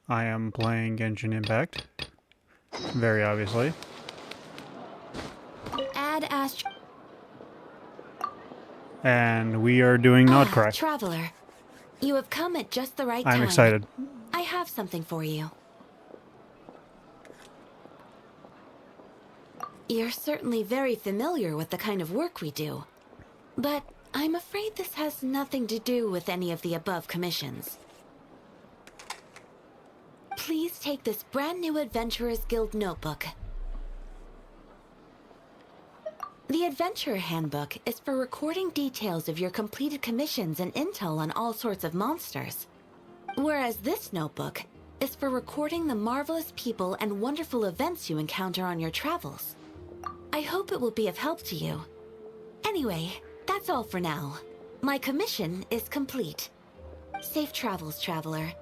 I am playing Genshin Impact. Very obviously. Add Astro. And we are doing NOD-KRAI. Traveler. You have come at just the right time. I'm excited. I have something for you. You're certainly very familiar with the kind of work we do. But I'm afraid this has nothing to do with any of the above commissions. Please take this brand new Adventurers Guild notebook. The Adventurer Handbook is for recording details of your completed commissions and intel on all sorts of monsters. Whereas this notebook is for recording the marvelous people and wonderful events you encounter on your travels. I hope it will be of help to you. Anyway, that's all for now. My commission is complete. Safe travels, traveler.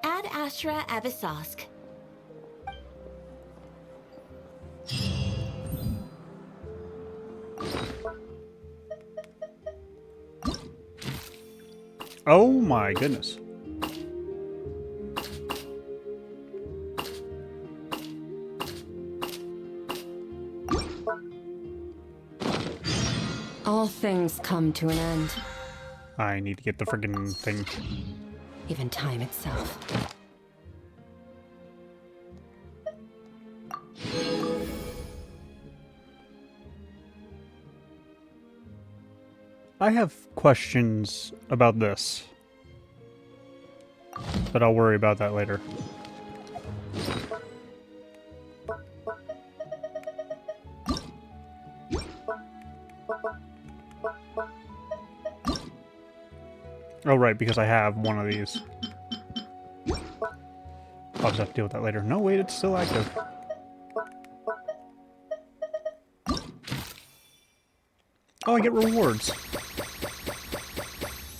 Ad Astra Abyssosk. Oh my goodness. All things come to an end. I need to get the friggin' thing. Even time itself. I have questions about this, but I'll worry about that later. Oh, right, because I have one of these. I'll just have to deal with that later. No, wait, it's still active. Oh, I get rewards.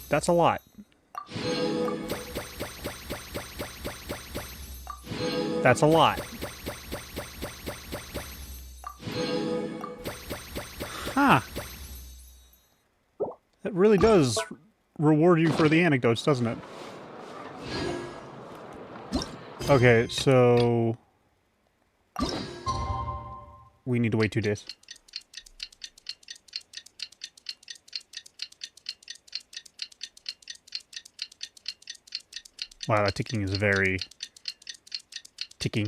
That's a lot. That's a lot. Huh. That really does reward you for the anecdotes, doesn't it? Okay, so... we need to wait 2 days. Wow, that ticking is very... ticking.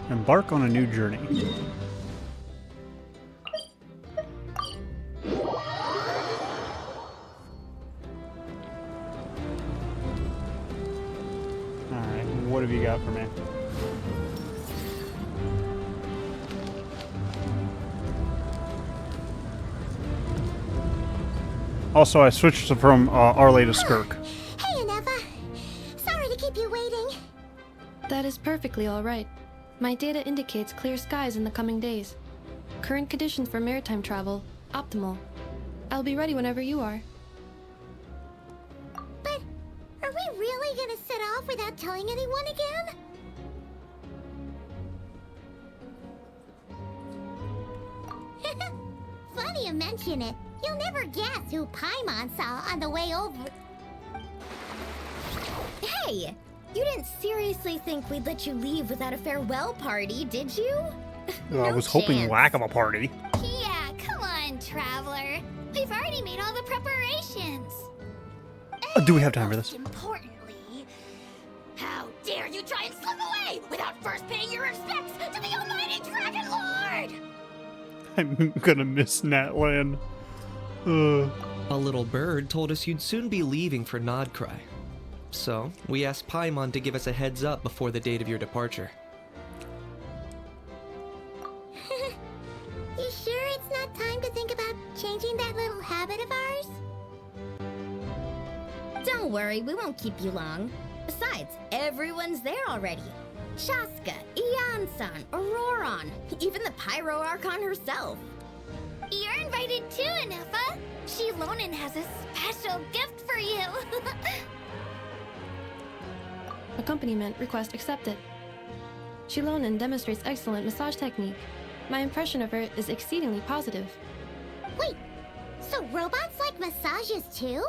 Embark on a new journey. Alright, what have you got for me? Also, I switched from Arlay to Skirk. Hey, Aneva. Sorry to keep you waiting. That is perfectly all right. My data indicates clear skies in the coming days. Current conditions for maritime travel, optimal. I'll be ready whenever you are. But are we really gonna set off without telling anyone again? Funny you mention it. You'll never guess who Paimon saw on the way over. Hey! You didn't seriously think we'd let you leave without a farewell party, did you? Well, I was hoping lack of a party. Yeah, come on, traveler. We've already made all the preparations. Do we have time for this? Most importantly, how dare you try and slip away without first paying your respects to the almighty Dragon Lord! I'm gonna miss Natlan. A little bird told us you'd soon be leaving for NOD-KRAI. So, we asked Paimon to give us a heads up before the date of your departure. You sure it's not time to think about changing that little habit of ours? Don't worry, we won't keep you long. Besides, everyone's there already. Shaska, Ian-san, Auroron, even the Pyro Archon herself. You're invited too, Anefa. Shilonen has a special gift for you. Accompaniment request accepted. Shilonen demonstrates excellent massage technique. My impression of her is exceedingly positive. Wait, so robots like massages too?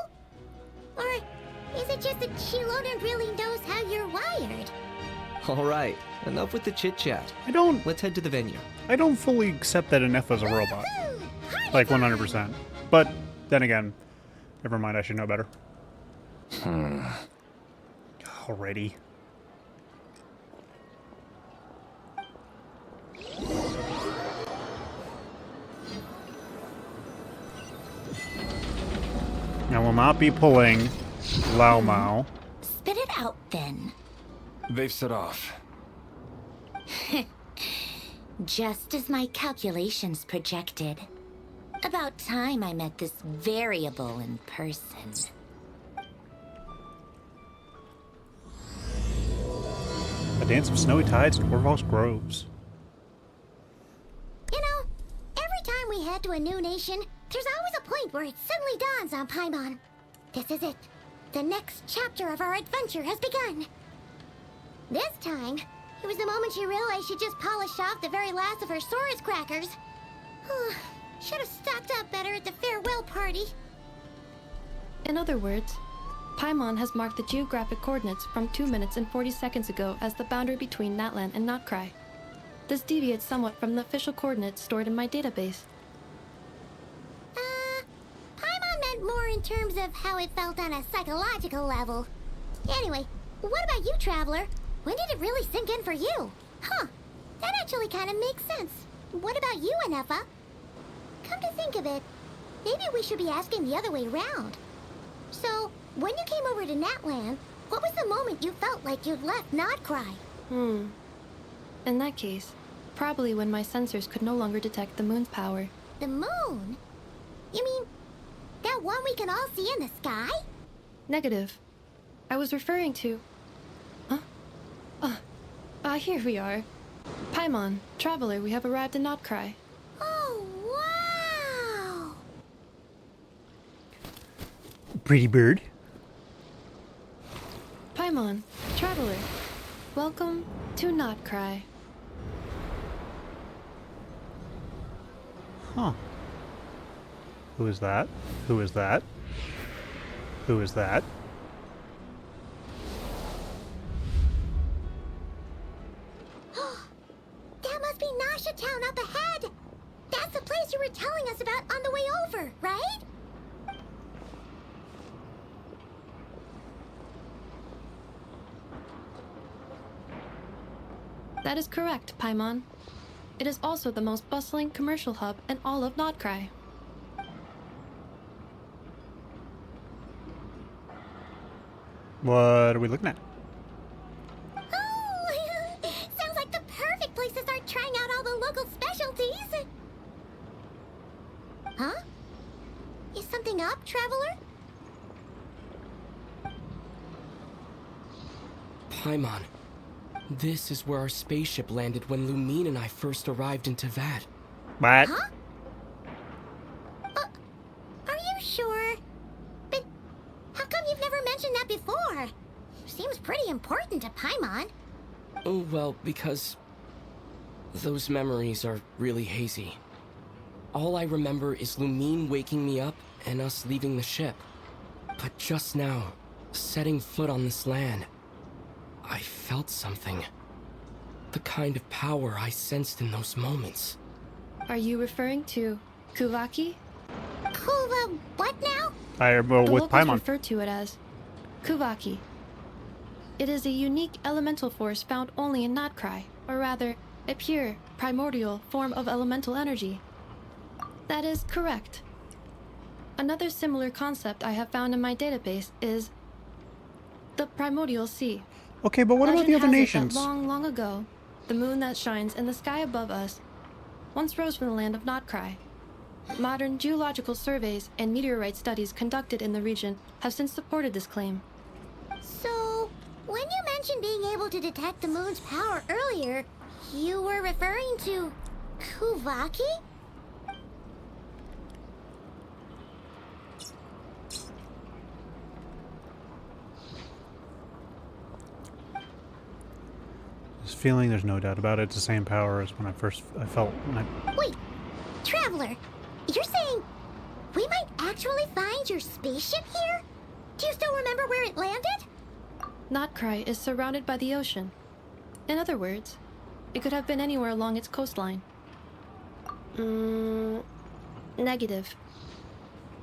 Or is it just that Shilonen really knows how you're wired? Alright, enough with the chit-chat. I don't Let's head to the venue. fully accept that Inef is a robot. Woohoo! Like 100%. But then again, never mind, I should know better. Already. I will not be pulling Lao Mao. Spit it out then. They've set off. Just as my calculations projected. About time I met this variable in person. A dance of snowy tides and Horvath's groves. You know, every time we head to a new nation, there's always a point where it suddenly dawns on Paimon. This is it. The next chapter of our adventure has begun. This time, it was the moment she realized she just polished off the very last of her Saurus crackers. Should have stocked up better at the farewell party. In other words, Paimon has marked the geographic coordinates from 2 minutes and 40 seconds ago as the boundary between Natlan and NOD-KRAI. This deviates somewhat from the official coordinates stored in my database. Paimon meant more in terms of how it felt on a psychological level. Anyway, what about you, Traveler? When did it really sink in for you? Huh, that actually kind of makes sense. What about you, Anefa? Come to think of it, maybe we should be asking the other way around. So, when you came over to Natlan, what was the moment you felt like you'd left NOD-KRAI? In that case, probably when my sensors could no longer detect the moon's power. The moon? You mean, that one we can all see in the sky? Negative. I was referring to... Here we are. Paimon, Traveler, we have arrived in NOD-KRAI. Oh, wow! Pretty bird. Paimon, Traveler, welcome to NOD-KRAI. Huh. Who is that? Who is that? Who is that? That must be Nasha Town up ahead! That's the place you were telling us about on the way over, right? That is correct, Paimon. It is also the most bustling commercial hub in all of NOD-KRAI. What are we looking at? Oh, sounds like the perfect place to start trying out all the local specialties. Huh? Is something up, Traveler? Paimon, this is where our spaceship landed when Lumine and I first arrived in Teyvat. What? Huh? Are you sure? But how come you've never mentioned that before? Seems pretty important to Paimon. Oh, well, because those memories are really hazy. All I remember is Lumine waking me up and us leaving the ship. But just now, setting foot on this land, I felt something. The kind of power I sensed in those moments. Are you referring to Kuvaki? Kuva, what now? The With locals Paimon. refer to it as Kuvaki. It is a unique elemental force found only in NOD-KRAI, or rather, a pure, primordial form of elemental energy. That is correct. Another similar concept I have found in my database is the primordial sea. Okay, but what about the Legend other has it nations? that long, long ago, the moon that shines in the sky above us once rose from the land of NOD-KRAI. Modern geological surveys and meteorite studies conducted in the region have since supported this claim. So, when you mentioned being able to detect the moon's power earlier, you were referring to Kuvaki? feeling, there's no doubt about it. It's the same power as when I felt when I... Wait, Traveler, you're saying we might actually find your spaceship here? Do you still remember where it landed? NOD-KRAI is surrounded by the ocean. In other words, it could have been anywhere along its coastline. Negative.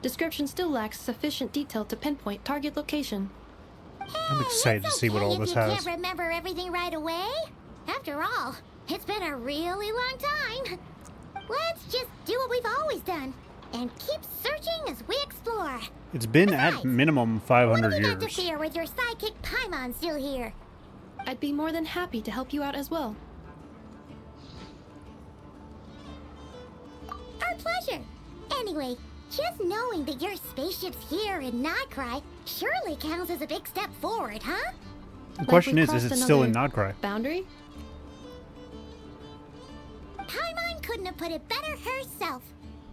Description still lacks sufficient detail to pinpoint target location. I'm excited to see what all this if you has. can't remember everything right away. After all, it's been a really long time. Let's just do what we've always done and keep searching as we explore. It's been at Besides, minimum 500 what have you got to years. fear with your sidekick Paimon still here? I'd be more than happy to help you out as well. Our pleasure. Anyway, just knowing that your spaceship's here in NOD-KRAI surely counts as a big step forward, huh? The question we is crossed it still in another NOD-KRAI? Boundary? Paimon couldn't have put it better herself.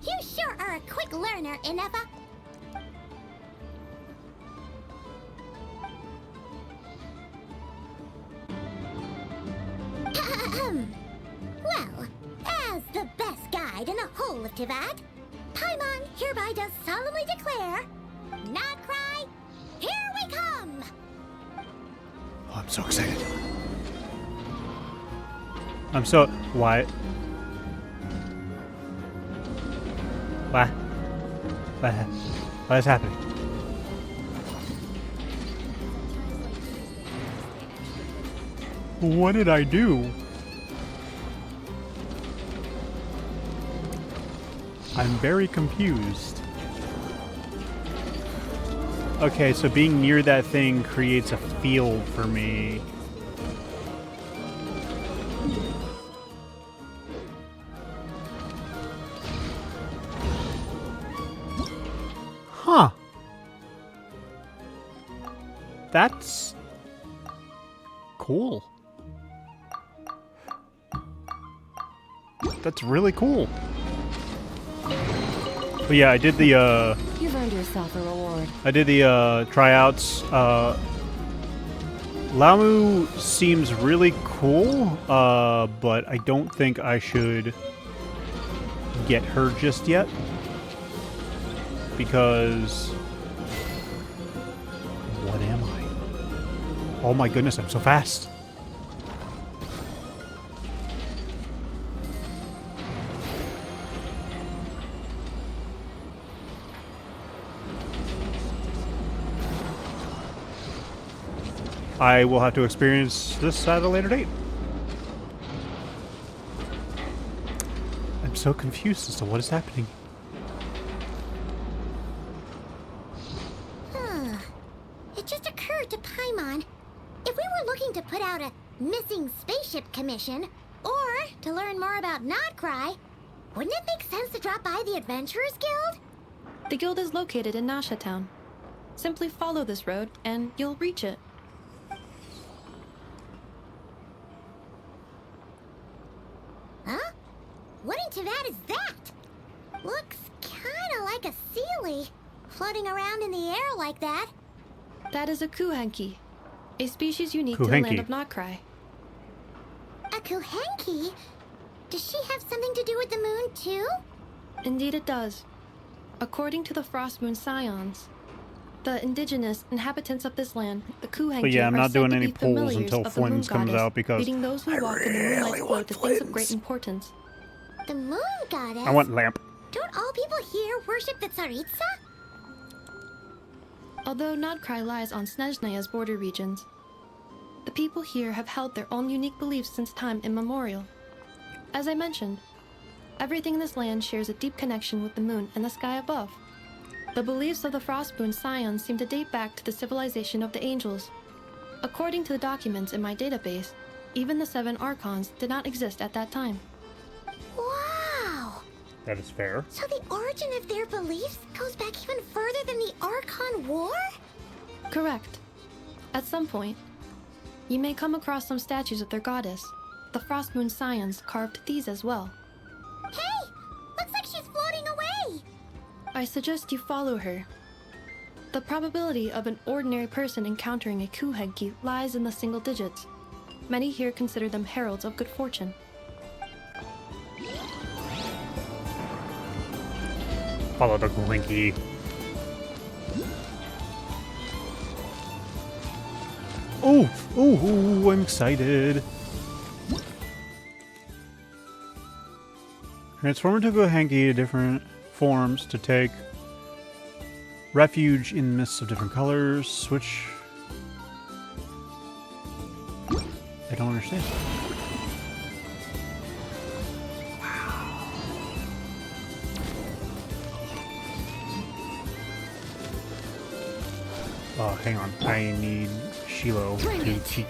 You sure are a quick learner, Inefa. Well, as the best guide in the whole of Tivat, Paimon hereby does solemnly declare, NOD-KRAI, here we come! Oh, I'm so excited. I'm so... Why? Why? What is happening? What did I do? I'm very confused. Okay, so being near that thing creates a field for me. Huh. That's cool. That's really cool. But yeah, I did the You've earned yourself a reward. I did the tryouts. Lamu seems really cool, but I don't think I should get her just yet. Because... what am I? Oh my goodness, I'm so fast. I will have to experience this at a later date. I'm so confused as to what is happening. It just occurred to Paimon, if we were looking to put out a missing spaceship commission, or to learn more about NOD-KRAI, wouldn't it make sense to drop by the Adventurers Guild? The guild is located in Nasha Town. Simply follow this road, and you'll reach it. Huh? What in Tivat is that? Looks kinda like a Sealy, floating around in the air like that. That is a Kuhenki, a species unique to the land of NOD-KRAI. A Kuhenki? Does she have something to do with the moon, too? Indeed it does. According to the Frost Moon Scions, the indigenous inhabitants of this land, the Kuhenki, But yeah, I'm are not said doing to any be polls familiars until of the moon Flynn's comes goddess, out because leading those who walk in the moonlight's glow to things of great importance. The moon goddess? I want lamp. Don't all people here worship the Tsaritsa? Although NOD-KRAI lies on Snezhnaya's border regions, the people here have held their own unique beliefs since time immemorial. As I mentioned, everything in this land shares a deep connection with the moon and the sky above. The beliefs of the Frostmoon Scions seem to date back to the civilization of the angels. According to the documents in my database, even the 7 Archons did not exist at that time. Wow! That is fair. So the origin of their beliefs goes back even further than the Archon War? Correct. At some point, you may come across some statues of their goddess. The Frostmoon Scions carved these as well. Hey! Looks like she's floating away! I suggest you follow her. The probability of an ordinary person encountering a Kuhenki lies in the single digits. Many here consider them heralds of good fortune. Follow the Glinky. Oh, oh, I'm excited. Transform into a hanky to different forms to take refuge in mists of different colors. Switch. I don't understand. Oh, hang on. I need Shiloh to cheat.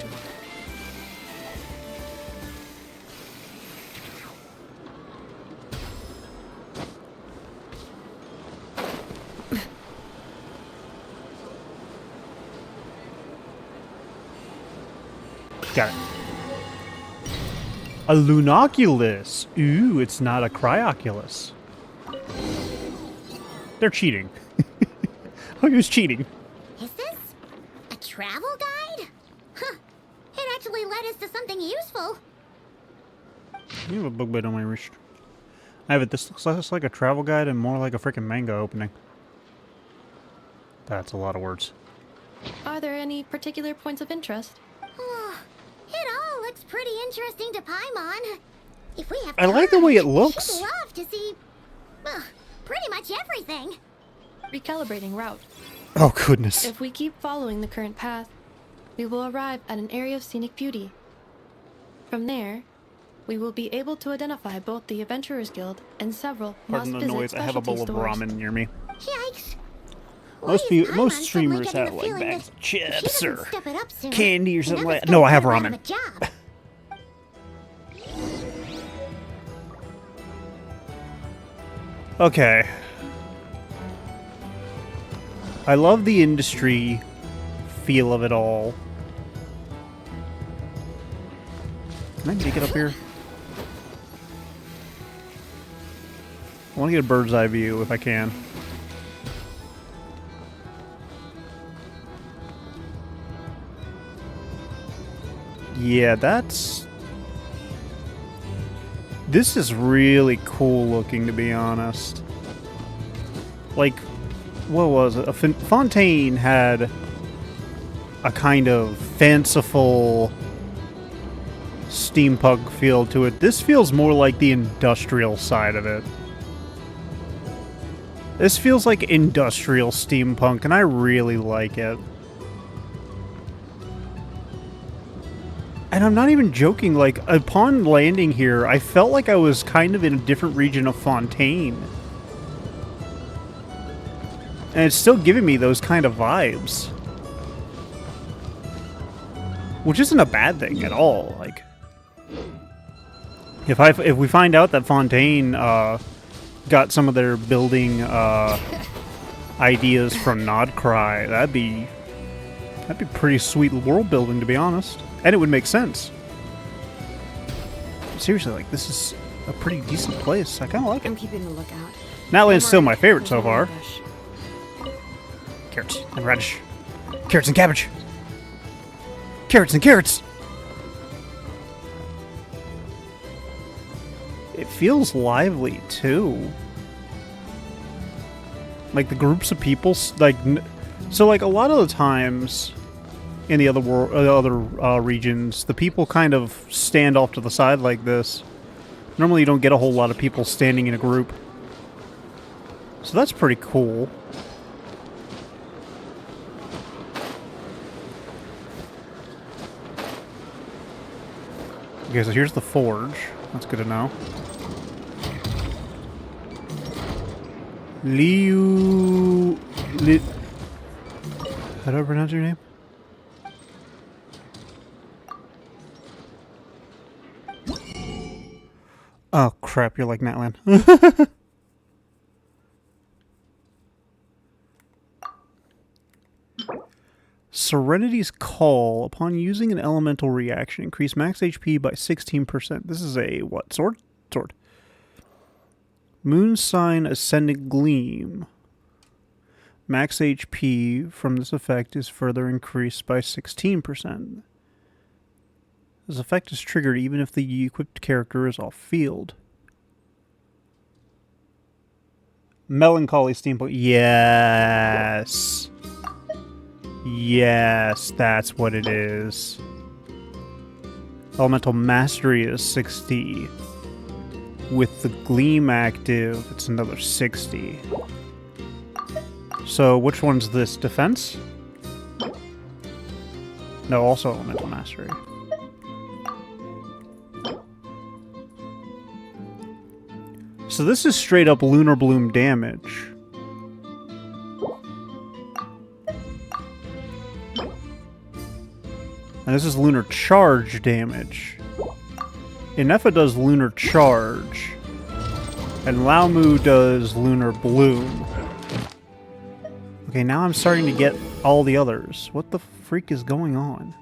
Got it. A Lunoculus. Ooh, it's not a Cryoculus. They're cheating. Oh, he was cheating. Is this a travel guide? Huh. It actually led us to something useful. You have a bug bite on my wrist. I have it. This looks less like a travel guide and more like a freaking manga opening. That's a lot of words. Are there any particular points of interest? It all looks pretty interesting to Paimon. If we have I like the time, way it looks. she'd love to see, pretty much everything. Recalibrating route. Oh, goodness. If we keep following the current path, we will arrive at an area of scenic beauty. From there, we will be able to identify both the Adventurers Guild and several Pardon the must-visit noise. I have a bowl specialty of stores. ramen near me. Yikes. Most streamers have like bags of chips or candy or something like that. No, No, I have ramen. Okay. I love the industry feel of it all. Can I make it up here? I want to get a bird's eye view if I can. Yeah, that's... This is really cool looking, to be honest. Like, what was it? Fontaine had a kind of fanciful steampunk feel to it. This feels more like the industrial side of it. This feels like industrial steampunk, and I really like it. And I'm not even joking, like, upon landing here, I felt like I was kind of in a different region of Fontaine. And it's still giving me those kind of vibes. Which isn't a bad thing at all, like... If we find out that Fontaine, got some of their building, ideas from NOD-KRAI, that'd be pretty sweet world building, to be honest. And it would make sense. Seriously, like, this is a pretty decent place. I kind of like it. I'm keeping a lookout. Natlan's still my favorite There's so no far. ambush. Carrots and radish. Carrots and cabbage. Carrots and carrots. It feels lively, too. Like, the groups of people, like... So, like, a lot of the times... in the other regions, the people kind of stand off to the side like this. Normally you don't get a whole lot of people standing in a group. So that's pretty cool. Okay, so here's the forge. That's good to know. How do I pronounce your name? Oh, crap, you're like Natlan. Serenity's Call. Upon using an elemental reaction, increase max HP by 16%. This is a, what, sword? Sword. Moon Sign Ascendant Gleam. Max HP from this effect is further increased by 16%. This effect is triggered even if the equipped character is off field. Melancholy steampunk. Yes. Yes, that's what it is. Elemental Mastery is 60. With the Gleam active, it's another 60. So, which one's this? Defense? No, also Elemental Mastery. So this is straight up Lunar Bloom damage. And this is Lunar Charge damage. Inefa does Lunar Charge. And Laomu does Lunar Bloom. Okay, now I'm starting to get all the others. What the freak is going on?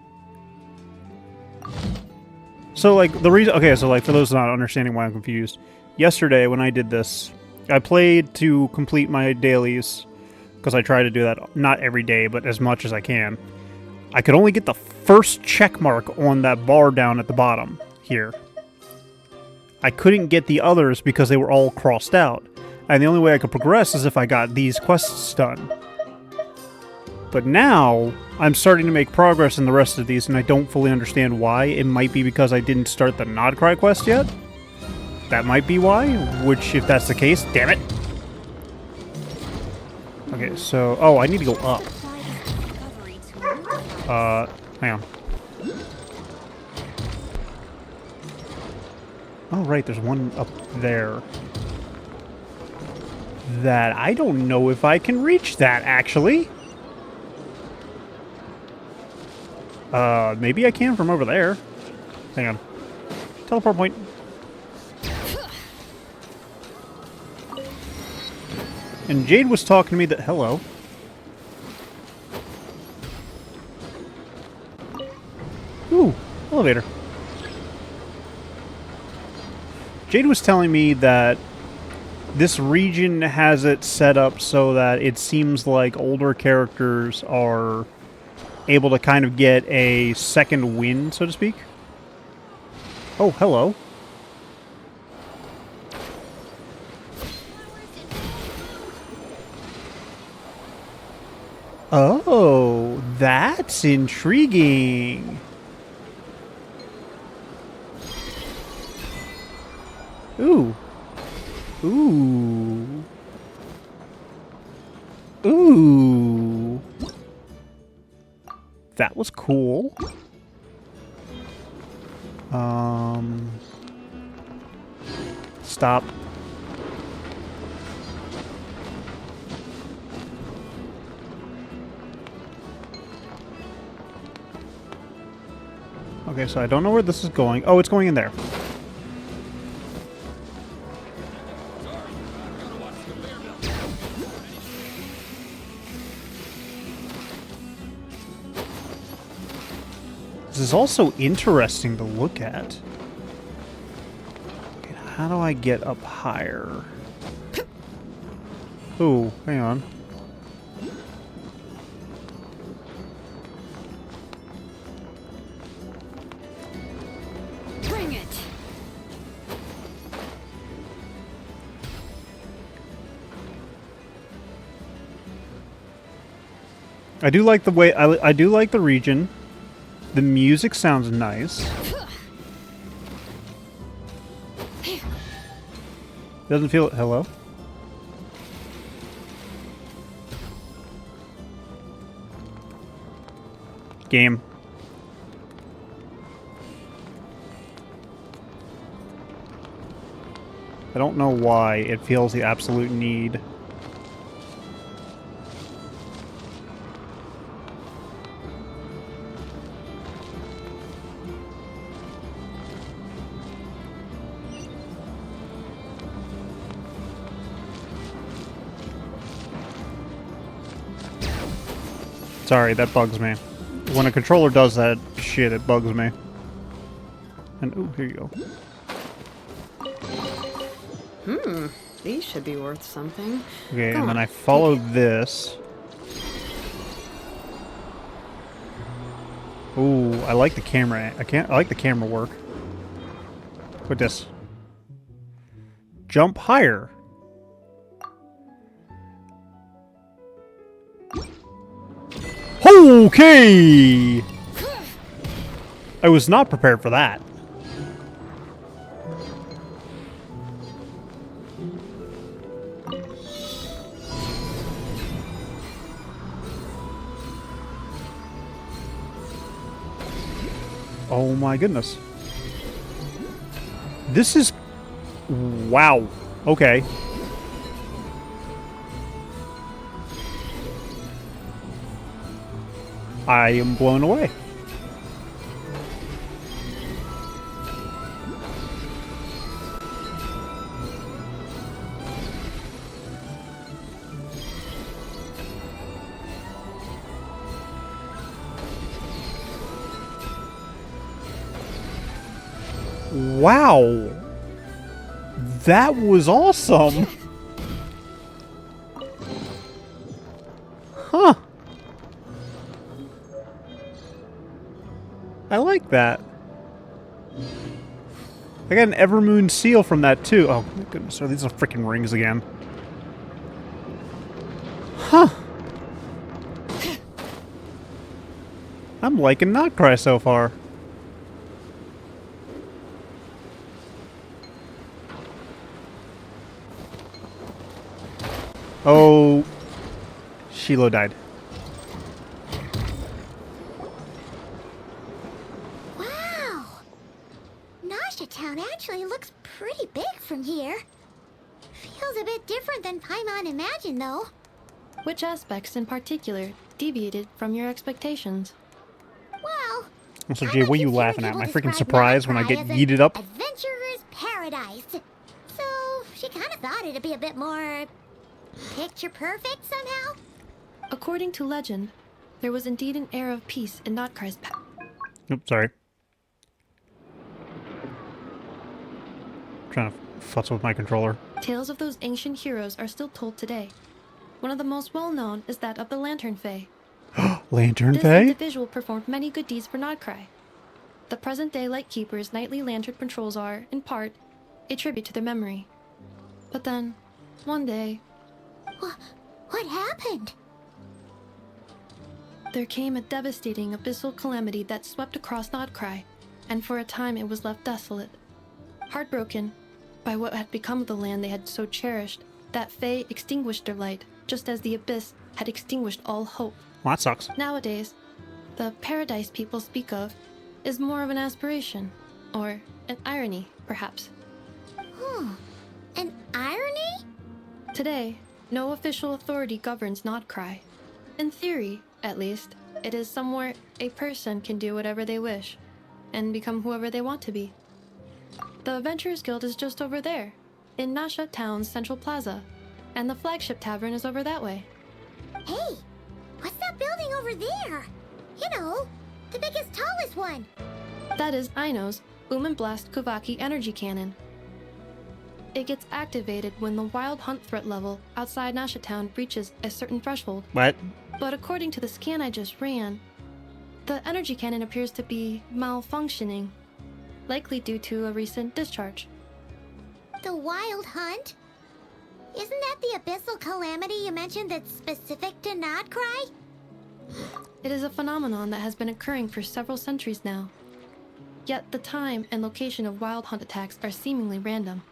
So, like, the reason... Okay, so, like, for those not understanding why I'm confused. Yesterday, when I did this, I played to complete my dailies. Because I try to do that, not every day, but as much as I can. I could only get the first check mark on that bar down at the bottom here. I couldn't get the others because they were all crossed out. And the only way I could progress is if I got these quests done. But now, I'm starting to make progress in the rest of these, and I don't fully understand why. It might be because I didn't start the NOD-KRAI quest yet. That might be why, which, if that's the case, damn it. Okay, so... Oh, I need to go up. Hang on. Oh, right, there's one up there. That I don't know if I can reach that, actually. Maybe I can from over there. Hang on. Teleport point. And Jade was talking to me that... Hello. Ooh, elevator. Jade was telling me that this region has it set up so that it seems like older characters are able to kind of get a second win, so to speak. Oh, hello. Oh, that's intriguing. Ooh. Ooh. Ooh. That was cool. Stop. Okay, so I don't know where this is going. Oh, it's going in there. This is also interesting to look at. Okay, how do I get up higher? Ooh, hang on. Bring it. I do like the way I do like the region. The music sounds nice. Doesn't feel... Hello? Game. I don't know why it feels the absolute need. Sorry, that bugs me. When a controller does that shit, it bugs me. And, ooh, here you go. These should be worth something. Okay, Go and then on, I follow this. Ooh, I like the camera. I like the camera work. Put this. Jump higher. Okay. I was not prepared for that. Oh my goodness. This is... Wow. Okay. I am blown away. Wow. That was awesome. Huh. I like that. I got an Evermoon seal from that too. Oh my goodness, are these freaking rings again? Huh. I'm liking NOD-KRAI so far. Oh, Shiloh died. Wow! Nasha Town actually looks pretty big from here. Feels a bit different than Paimon imagined, though. Which aspects in particular deviated from your expectations? Well, So Jay, what are you laughing at? My freaking surprise when I get yeeted up? Adventurer's paradise. So she kind of thought it'd be a bit more picture perfect somehow. According to legend, there was indeed an era of peace in NOD-KRAI's past. Oops, sorry. Trying to futz with my controller. Tales of those ancient heroes are still told today. One of the most well-known is that of the Lantern Fae. Lantern This Fae? individual performed many good deeds for NOD-KRAI. The present-day Lightkeeper's nightly lantern patrols are, in part, a tribute to their memory. But then, one day, What happened? there came a devastating abyssal calamity that swept across NOD-KRAI, and for a time it was left desolate. Heartbroken by what had become of the land they had so cherished, that Fae extinguished their light, just as the abyss had extinguished all hope. Well, that sucks. Nowadays, the paradise people speak of is more of an aspiration, or an irony, perhaps. An irony? Today, no official authority governs NOD-KRAI. In theory, at least, it is somewhere a person can do whatever they wish, and become whoever they want to be. The Adventurers Guild is just over there, in Nasha Town's Central Plaza, and the flagship tavern is over that way. Hey, what's that building over there? You know, the biggest, tallest one. That is Aino's Boom and Blast Kuvaki energy cannon. It gets activated when the wild hunt threat level outside Nasha Town reaches a certain threshold. What? But according to the scan I just ran, the energy cannon appears to be malfunctioning, likely due to a recent discharge. The wild hunt? Isn't that the abyssal calamity you mentioned that's specific to NOD-KRAI? It is a phenomenon that has been occurring for several centuries now. Yet the time and location of wild hunt attacks are seemingly random.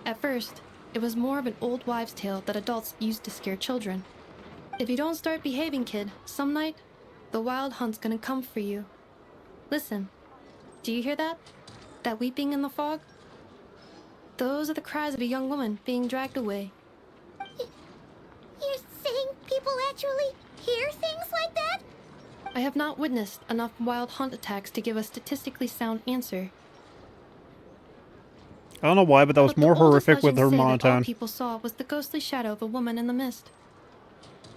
At first, it was more of an old wives' tale that adults used to scare children. If you don't start behaving, kid, some night, the wild hunt's gonna come for you. Listen, do you hear that? That weeping in the fog? Those are the cries of a young woman being dragged away. You're saying people actually hear things like that? I have not witnessed enough wild hunt attacks to give a statistically sound answer. I don't know why, but that was But the more oldest horrific with legends her say that all monotone. people saw was the ghostly shadow of a woman in the mist.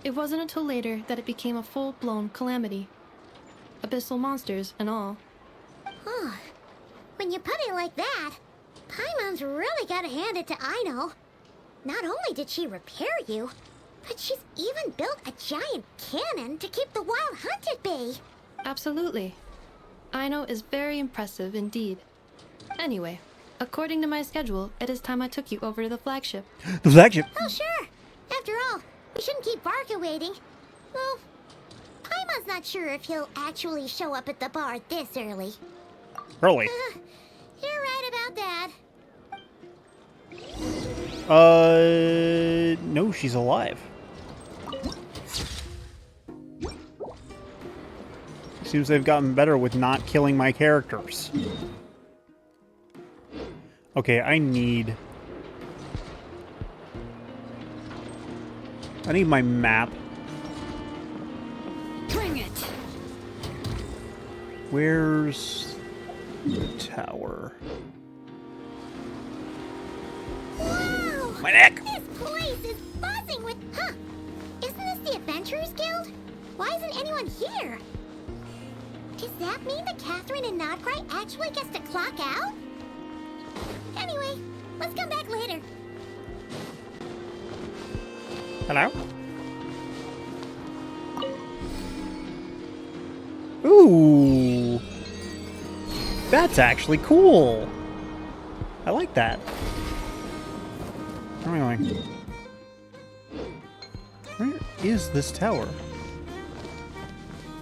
It wasn't until later that it became a full-blown calamity. Abyssal monsters and all. Huh. When you put it like that, Paimon's really gotta hand it to Aino. Not only did she repair you, but she's even built a giant cannon to keep the wild hunt at bay. Absolutely. Aino is very impressive indeed. Anyway, according to my schedule, it is time I took you over to the flagship. The flagship? Oh, sure. After all, we shouldn't keep Barca waiting. Well, Paimon's not sure if he'll actually show up at the bar this early. Early. You're right about that. No, she's alive. Seems they've gotten better with not killing my characters. Okay, I need my map. Bring it. Where's the tower? Wow! My neck! This place is buzzing with... Huh! Isn't this the Adventurers Guild? Why isn't anyone here? Does that mean that Catherine and NOD-KRAI actually gets to clock out? Anyway, let's come back later. Hello? Ooh! That's actually cool! I like that. Where am I going? Where is this tower?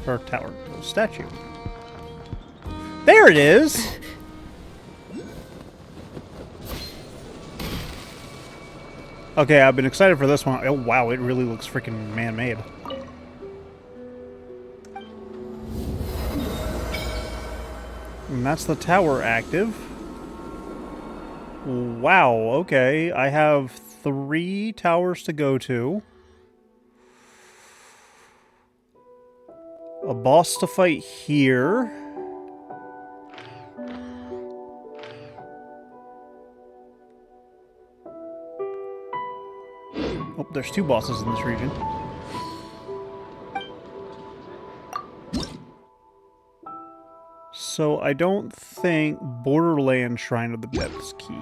Or tower. Statue. There it is! Okay, I've been excited for this one. Oh, wow, it really looks freaking man-made. And that's the tower active. Wow, okay. I have 3 towers to go to. A boss to fight here. Oh, there's 2 bosses in this region. So I don't think Borderland Shrine of the Depths Key.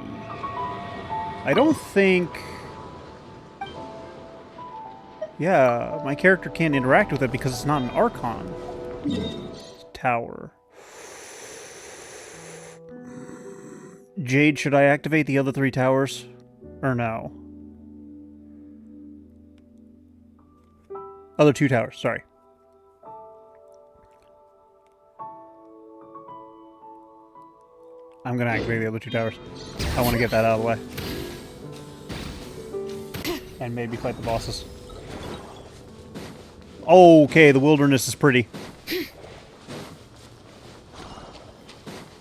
I don't think... Yeah, my character can't interact with it because it's not an Archon tower. Jade, should I activate the other 3 towers? Or no? Other 2 towers, sorry. I'm gonna activate the other 2 towers. I want to get that out of the way. And maybe fight the bosses. Okay, the wilderness is pretty.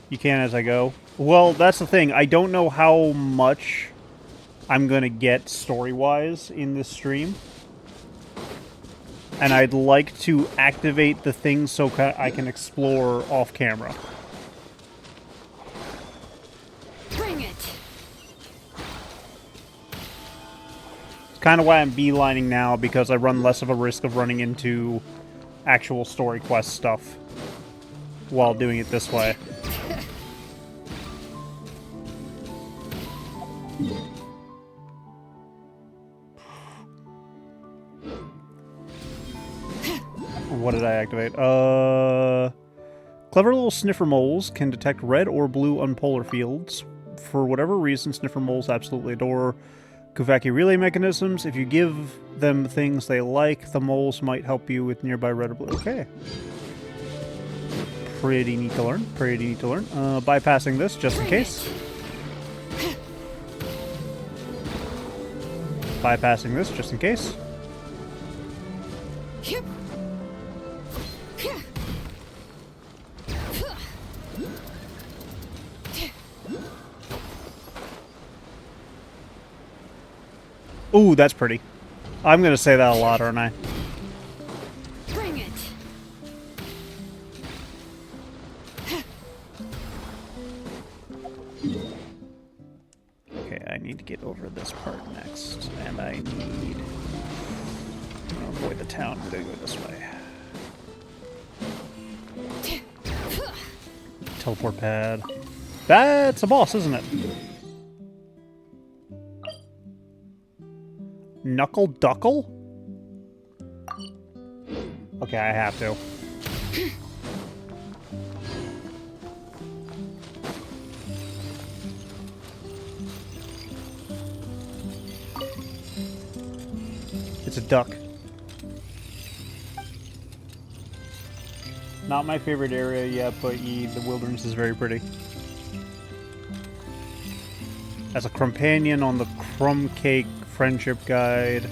You can as I go. Well, that's the thing. I don't know how much I'm gonna get story-wise in this stream. And I'd like to activate the things so I can explore off-camera. Bring it. It's kind of why I'm beelining now, because I run less of a risk of running into actual story quest stuff while doing it this way. What did I activate? Clever little sniffer moles can detect red or blue unpolar fields. For whatever reason, sniffer moles absolutely adore Kuvaki relay mechanisms. If you give them things they like, the moles might help you with nearby red or blue. Okay. Pretty neat to learn. Pretty neat to learn. Bypassing this, just in case. Bypassing this, just in case. Ooh, that's pretty. I'm gonna say that a lot, aren't I? Bring it. Okay, I need to get over this part next, and I need... I'm gonna avoid the town. I'm gonna go this way. Teleport pad. That's a boss, isn't it? Knuckle Duckle? Okay, I have to. duck. Not my favorite area yet, but the wilderness is very pretty. As a companion on the Crumb Cake Friendship Guide.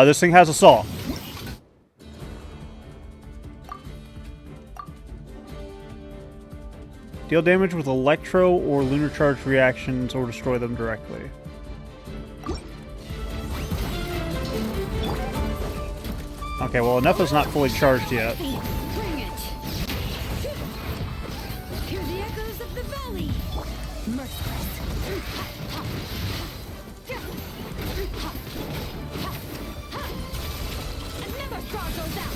This thing has a saw. Deal damage with electro or lunar charge reactions or destroy them directly. Okay, well, enough is not fully charged yet. Bring it. Hear the echoes of the valley. Another straw goes out.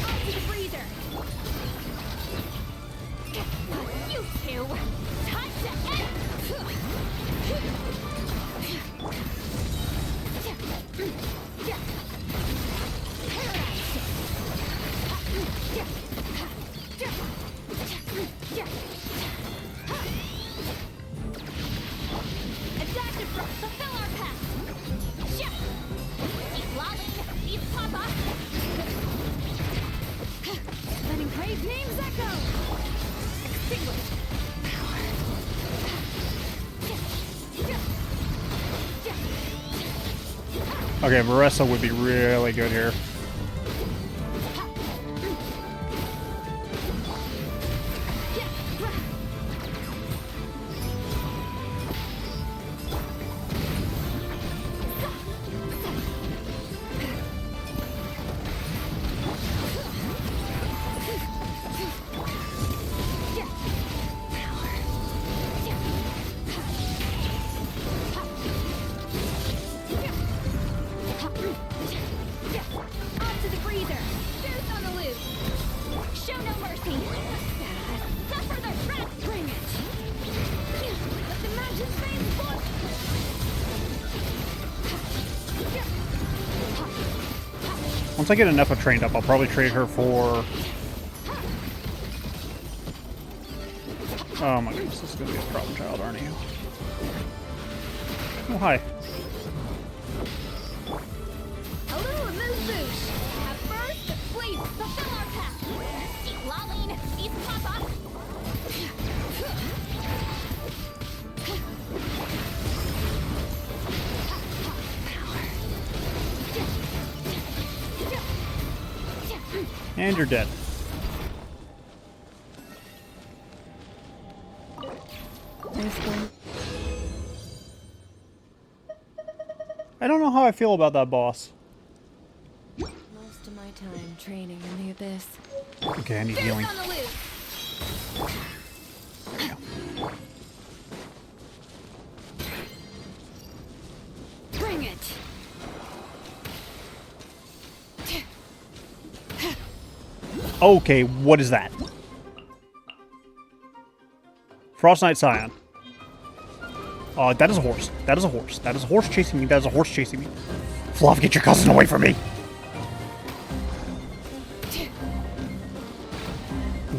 Out to the freezer. You two. Time to end. Adaptive rock, fulfill our path. Ship. Keep lolling. Keep papa. Letting Crave names echo. Extinguish. Okay, Marissa would be really good here. Onto the freezer. There's on the loose. Show no mercy. Suffer the wrath. Bring it. Let the mountain's veins boil. Once I get enough of trained up, I'll probably trade her for... Oh my goodness, this is gonna be a problem child, aren't you? Oh, hi. A little amuse-bouche. At first, please fulfill our path. Keep lolling. Keep papa. And you're dead. I don't know how I feel about that boss. Most of my time training in the abyss. Okay, I need There's healing. on the loose. Bring it. Okay, what is that? Frost Knight Scion. That is a horse. That is a horse. That is a horse chasing me. That is a horse chasing me. Fluff, get your cousin away from me!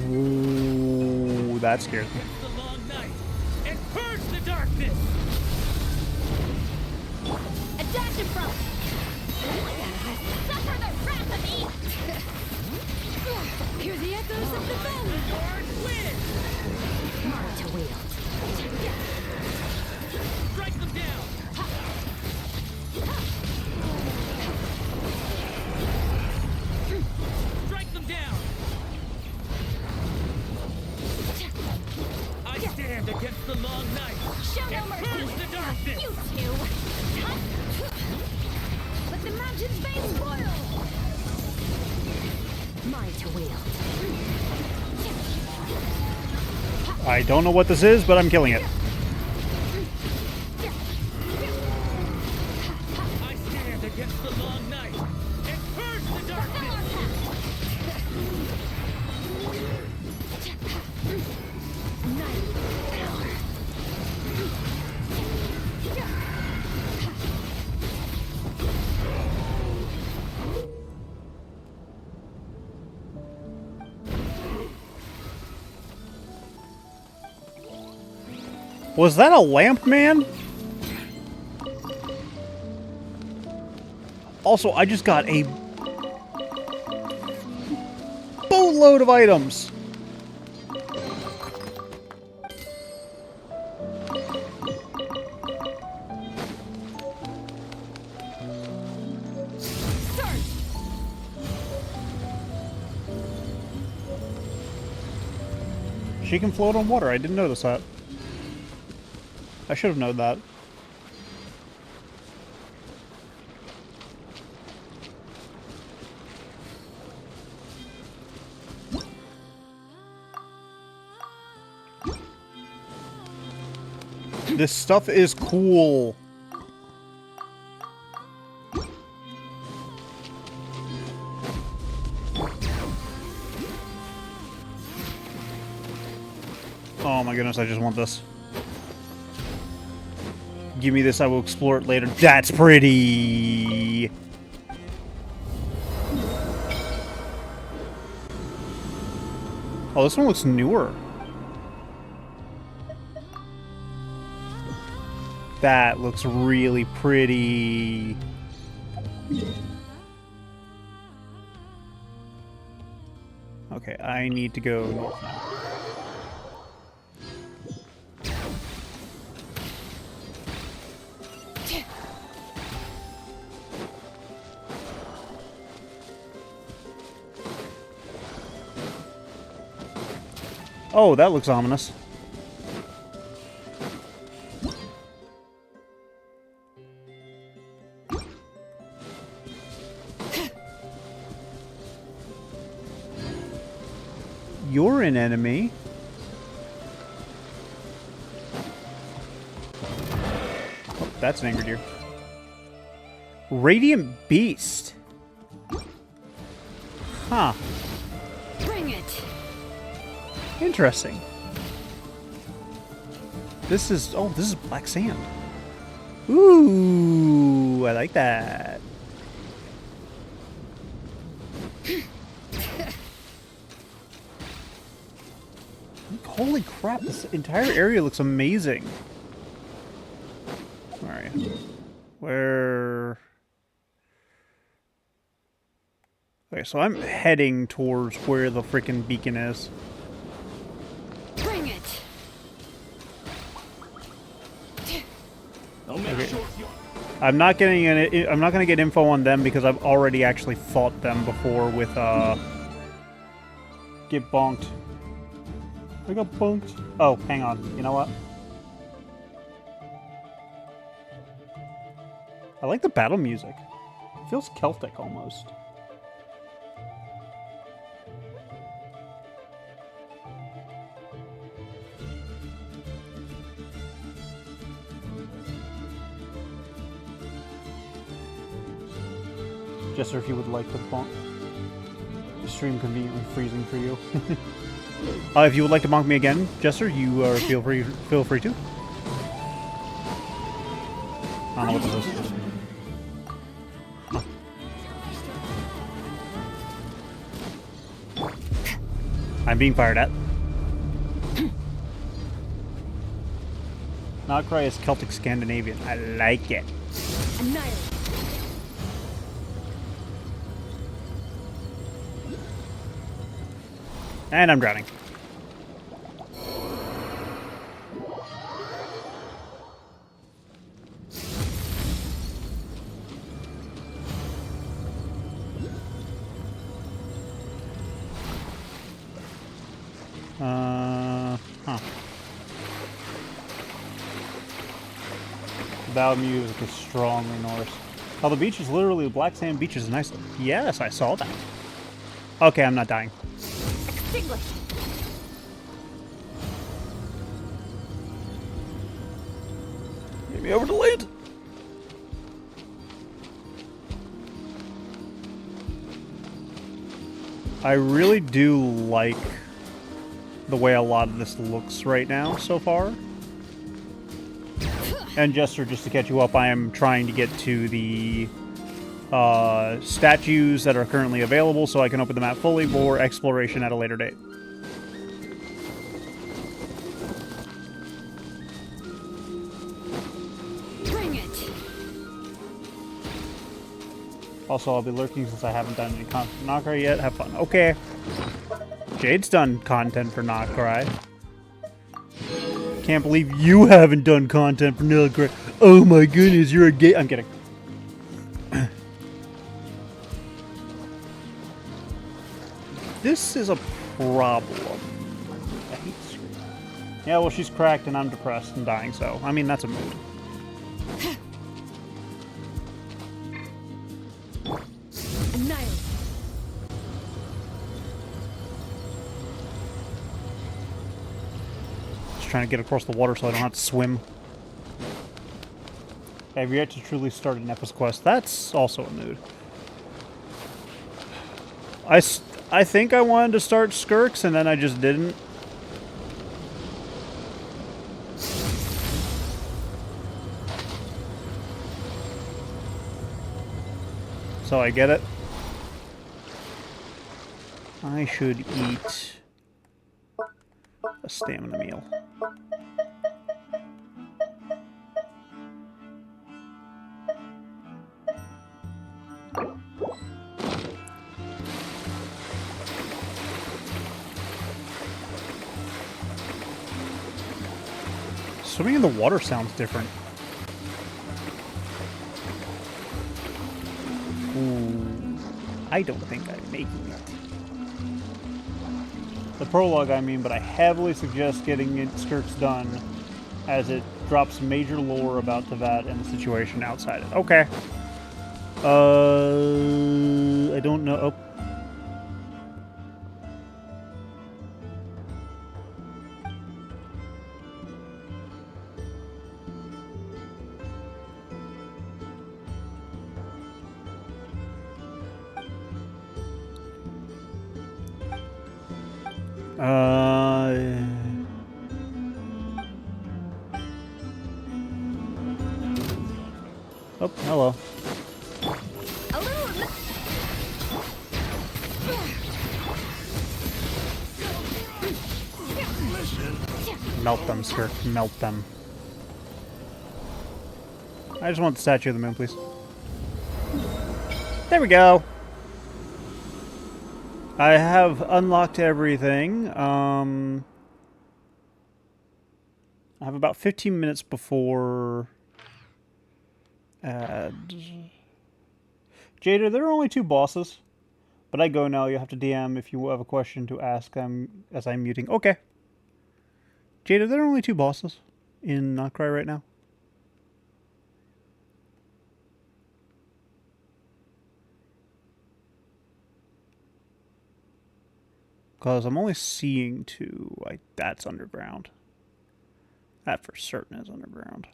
Ooh, that scares me. The long night and purge the darkness. Adaptive rope. Suffer the wrath of me. Hear the echoes of the valley. Hard to wield. Strike them down. Strike them down. I stand against the long night. Show no and mercy. purge the darkness. You two. Let the mountain's veins boil. Mine to wield. I don't know what this is, but I'm killing it. I stand against the long night and purge the darkness. Was that a lamp man? Also, I just got a boatload of items. She can float on water. I didn't notice that. I should have known that. This stuff is cool. Oh my goodness, I just want this. Give me this, I will explore it later. That's pretty! Oh, this one looks newer. That looks really pretty. Okay, I need to go north now. Oh, that looks ominous. You're an enemy. Oh, that's an angry deer. Radiant Beast. Huh. Bring it. Interesting. This is... Oh, this is black sand. Ooh, I like that. Holy crap, this entire area looks amazing. Alright. Where... Okay, so I'm heading towards where the freaking beacon is. Bring it. Okay. I'm not getting any, I'm not gonna get info on them because I've already actually fought them before with get bonked. I got bonked. Oh, hang on. You know what? I like the battle music. It feels Celtic almost. Just if you would like to bonk. The stream conveniently freezing for you. If you would like to bonk me again, Jester, you feel free to. I don't know what this is. Huh. I'm being fired at. NOD-KRAI is Celtic Scandinavian. I like it. Annihilate. And I'm drowning. Huh. The battle music is strongly Norse. Oh, the beach is literally the black sand beach is nice. Yes, I saw that. Okay, I'm not dying. Extinguish. Get me over to land. I really do like the way a lot of this looks right now so far. And just to catch you up, I am trying to get to the statues that are currently available so I can open the map fully for exploration at a later date. Also, I'll be lurking since I haven't done any content for NOD-KRAI yet. Have fun. Okay. Jade's done content for NOD-KRAI. Can't believe you haven't done content for NOD-KRAI. Oh my goodness, you're a gay. I'm kidding. This is a problem. I hate screaming. Yeah, well, she's cracked and I'm depressed and dying, so, I mean, that's a mood. Annihilate. Just trying to get across the water so I don't have to swim. I have yet to truly start an Epis quest. That's also a mood. I think I wanted to start Skirks and then I just didn't. So I get it. I should eat a stamina meal. Swimming in the water sounds different. Ooh, I don't think I'm making it. The prologue, I mean, but I heavily suggest getting it Skirks done, as it drops major lore about Teyvat and the situation outside it. Okay. I don't know. Oh. Oh, hello. Melt them, Skirk. Melt them. I just want the Statue of the Moon, please. There we go. I have unlocked everything. I have about 15 minutes before... Jada, there are only 2 bosses. But I go now. You have to DM if you have a question to ask as I'm muting. Okay. Jada, there are only 2 bosses in NOD-KRAI right now. Because I'm only seeing 2. Like, that's underground. That for certain is underground.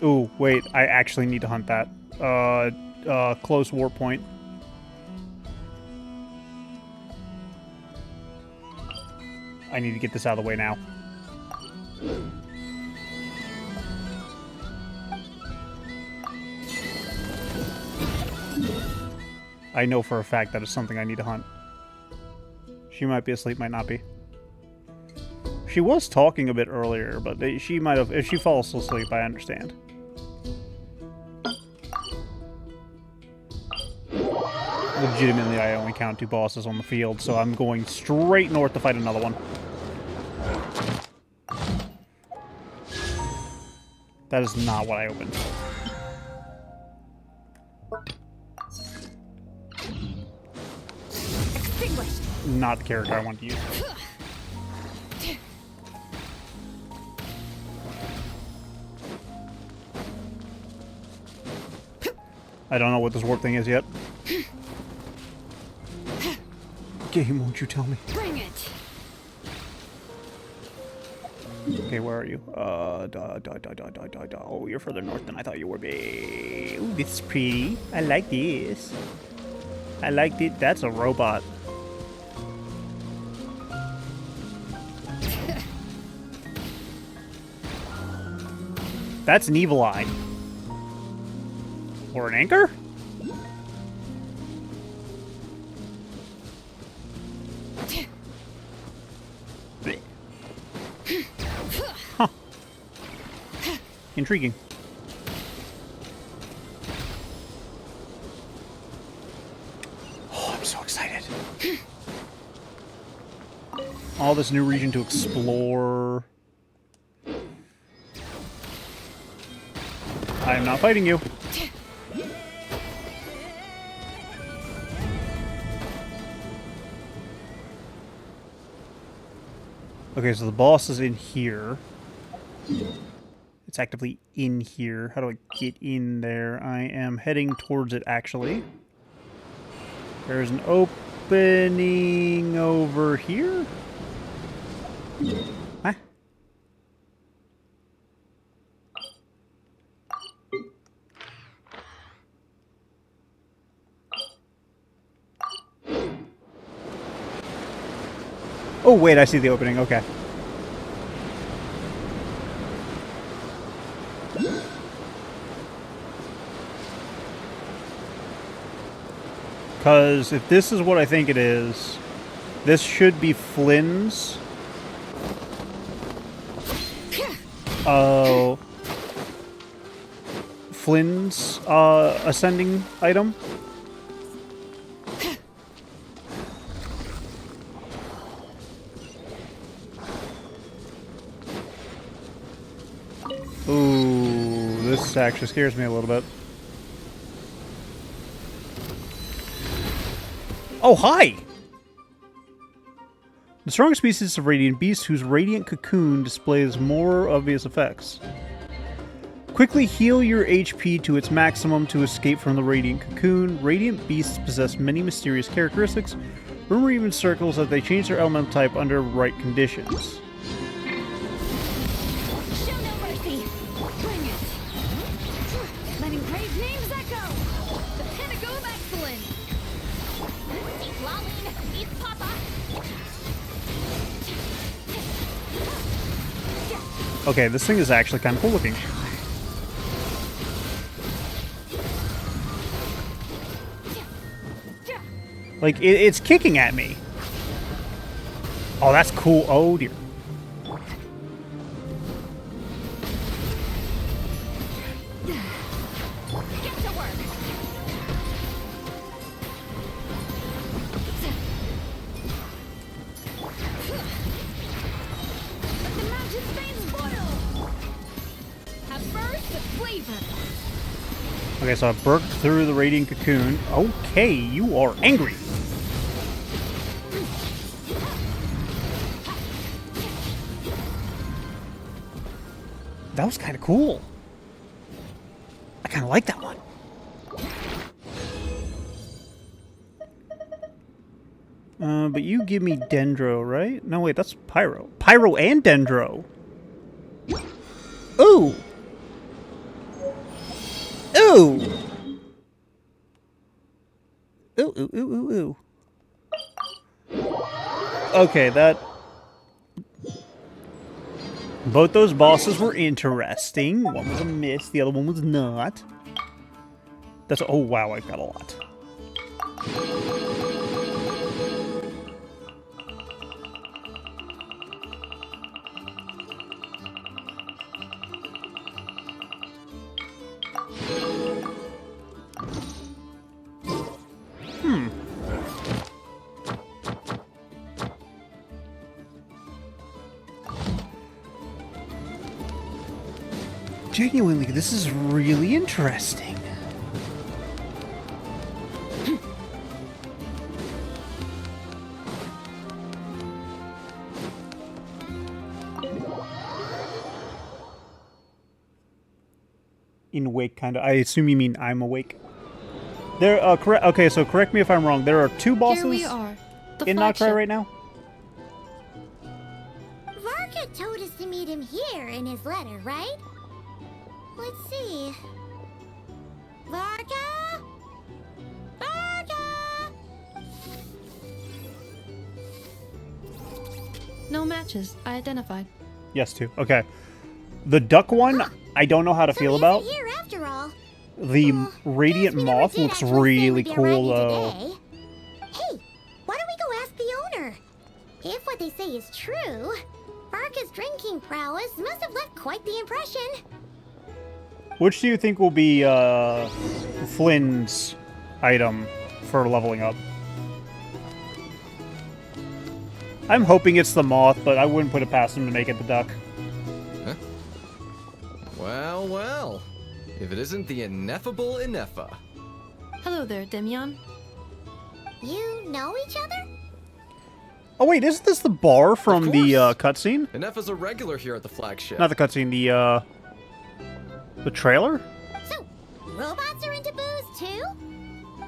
Ooh, wait. I actually need to hunt that. Close war point. I need to get this out of the way now. I know for a fact that is something I need to hunt. She might be asleep, might not be. She was talking a bit earlier, but she might have... If she falls asleep, I understand. Legitimately, I only count 2 bosses on the field, so I'm going straight north to fight another one. That is not what I opened. Not the character I want to use. I don't know what this warp thing is yet. Game, won't you tell me? Bring it. Okay, where are you? Oh, you're further north than I thought you were. Ooh, this is pretty. I like this. I like it. That's a robot. That's an evil eye. Or an anchor? Huh. Intriguing. Oh, I'm so excited. All this new region to explore. I'm not fighting you. Okay, so the boss is in here. It's actively in here. How do I get in there? I am heading towards it, actually. There's an opening over here. Huh? Oh, wait, I see the opening. Okay. Because if this is what I think it is, this should be Flynn's. Flynn's ascending item. Ooh, this actually scares me a little bit. Oh, hi! The strongest species of radiant beast whose radiant cocoon displays more obvious effects. Quickly heal your HP to its maximum to escape from the radiant cocoon. Radiant beasts possess many mysterious characteristics. Rumor even circles that they change their elemental type under right conditions. Show no mercy. Bring it. Letting brave names echo. The pinnacle of excellence! Eat lolling. Eat papa. Okay, this thing is actually kind of cool looking. Like, it's kicking at me. Oh, that's cool. Oh, dear. Get to work. Let the mountain veins boil. Have burst of flavor! Okay, so I burst through the radiant cocoon. Okay, you are angry. That was kind of cool. I kind of like that one. But you give me Dendro, right? No, wait, that's Pyro. Pyro and Dendro. Ooh! Ooh! Ooh, ooh, ooh, ooh, ooh. Okay, that... Both those bosses were interesting. One was a miss, the other one was not. That's... Oh, wow, I've got a lot. Genuinely, this is really interesting. In awake, kind of. I assume you mean I'm awake. There, correct. Okay, so correct me if I'm wrong. There are two bosses Here we are. The in flagship. NOD-KRAI right now. Varka told us to meet him here in his letter, right? Let's see. Varka? Varka! No matches. I identified. Yes, two. Okay. The duck one, I don't know how to feel about. Here after all. The radiant Guess we never moth did looks actually say really we'd be cool, arriving though. today. Hey, why don't we go ask the owner? If what they say is true, Varka's drinking prowess must have left quite the impression. Which do you think will be Flynn's item for leveling up? I'm hoping it's the moth, but I wouldn't put it past him to make it the duck. Huh? Well, well. If it isn't the ineffable Ineffa. Hello there, Demian. You know each other? Oh wait, isn't this the bar from the cutscene? Ineffa's a regular here at the flagship. Not the cutscene, the trailer? So, robots are into booze too?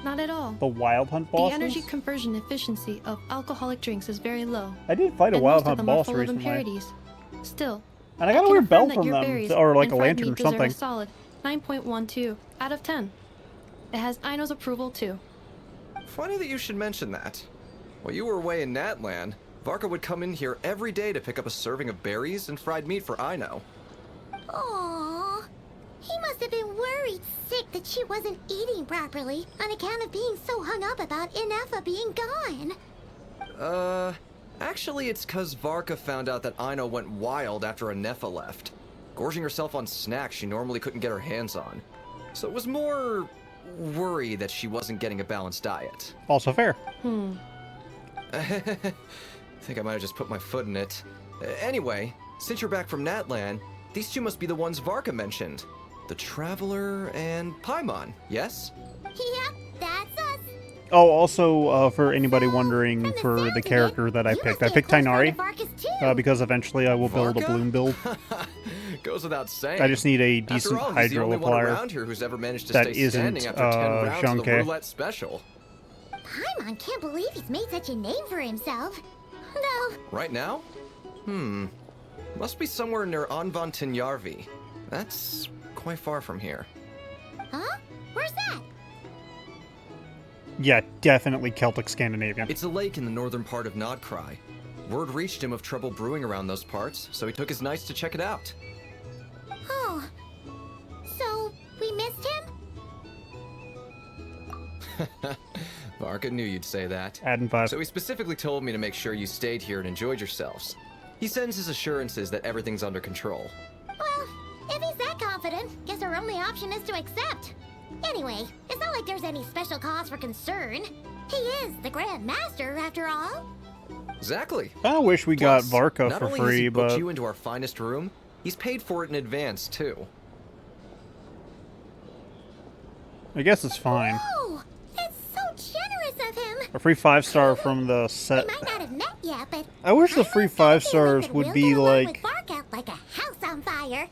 Not at all. The Wild Hunt The bosses? energy conversion efficiency of alcoholic drinks is very low. I did fight a and Wild most of Hunt them boss are full recently. of impurities. Still, And I got a can weird affirm bell that from your them, berries or like and a fried lantern meat or deserve something. a solid 9.12 out of 10. It has Aino's approval too. Funny that you should mention that. While you were away in Natlan, Varka would come in here every day to pick up a serving of berries and fried meat for Aino. Aww. He must have been worried sick that she wasn't eating properly on account of being so hung up about Ineffa being gone. Actually it's 'cause Varka found out that Aino went wild after Ineffa left, gorging herself on snacks she normally couldn't get her hands on. So it was more worry that she wasn't getting a balanced diet. Also fair. I think I might have just put my foot in it. Anyway, since you're back from Natlan, these two must be the ones Varka mentioned. The Traveler and Paimon, yes? Yep, that's us. Oh, also, for anybody wondering, for the character that I picked Tainari, because eventually I will build a Varka? bloom build. Goes without saying. I just need a decent After all, he's the hydro only one applier around here who's ever managed to that stay standing isn't, after 10 rounds of the Zhangke. roulette special. Paimon can't believe he's made such a name for himself. No, Right now? Must be somewhere near Anvantinyarvi. That's quite far from here. huh? Where's that? Yeah, definitely Celtic Scandinavian. It's a lake in the northern part of NOD-KRAI. Word reached him of trouble brewing around those parts, so he took his knights to check it out. Oh. So, we missed him? Varka knew you'd say that. Adding 5. So he specifically told me to make sure you stayed here and enjoyed yourselves. He sends his assurances that everything's under control. Well, if he's that confident, guess our only option is to accept. Anyway, it's not like there's any special cause for concern. He is the Grand Master, after all. Exactly. I wish we got Plus, Varka not for only has he free, booked but you into our finest room, he's paid for it in advance too. I guess it's fine. Oh, it's so generous of him. A free 5-star from the We set. might not have met yet, but I wish the I free don't think 5-stars that would we'll be get along like with Varka like a house on fire.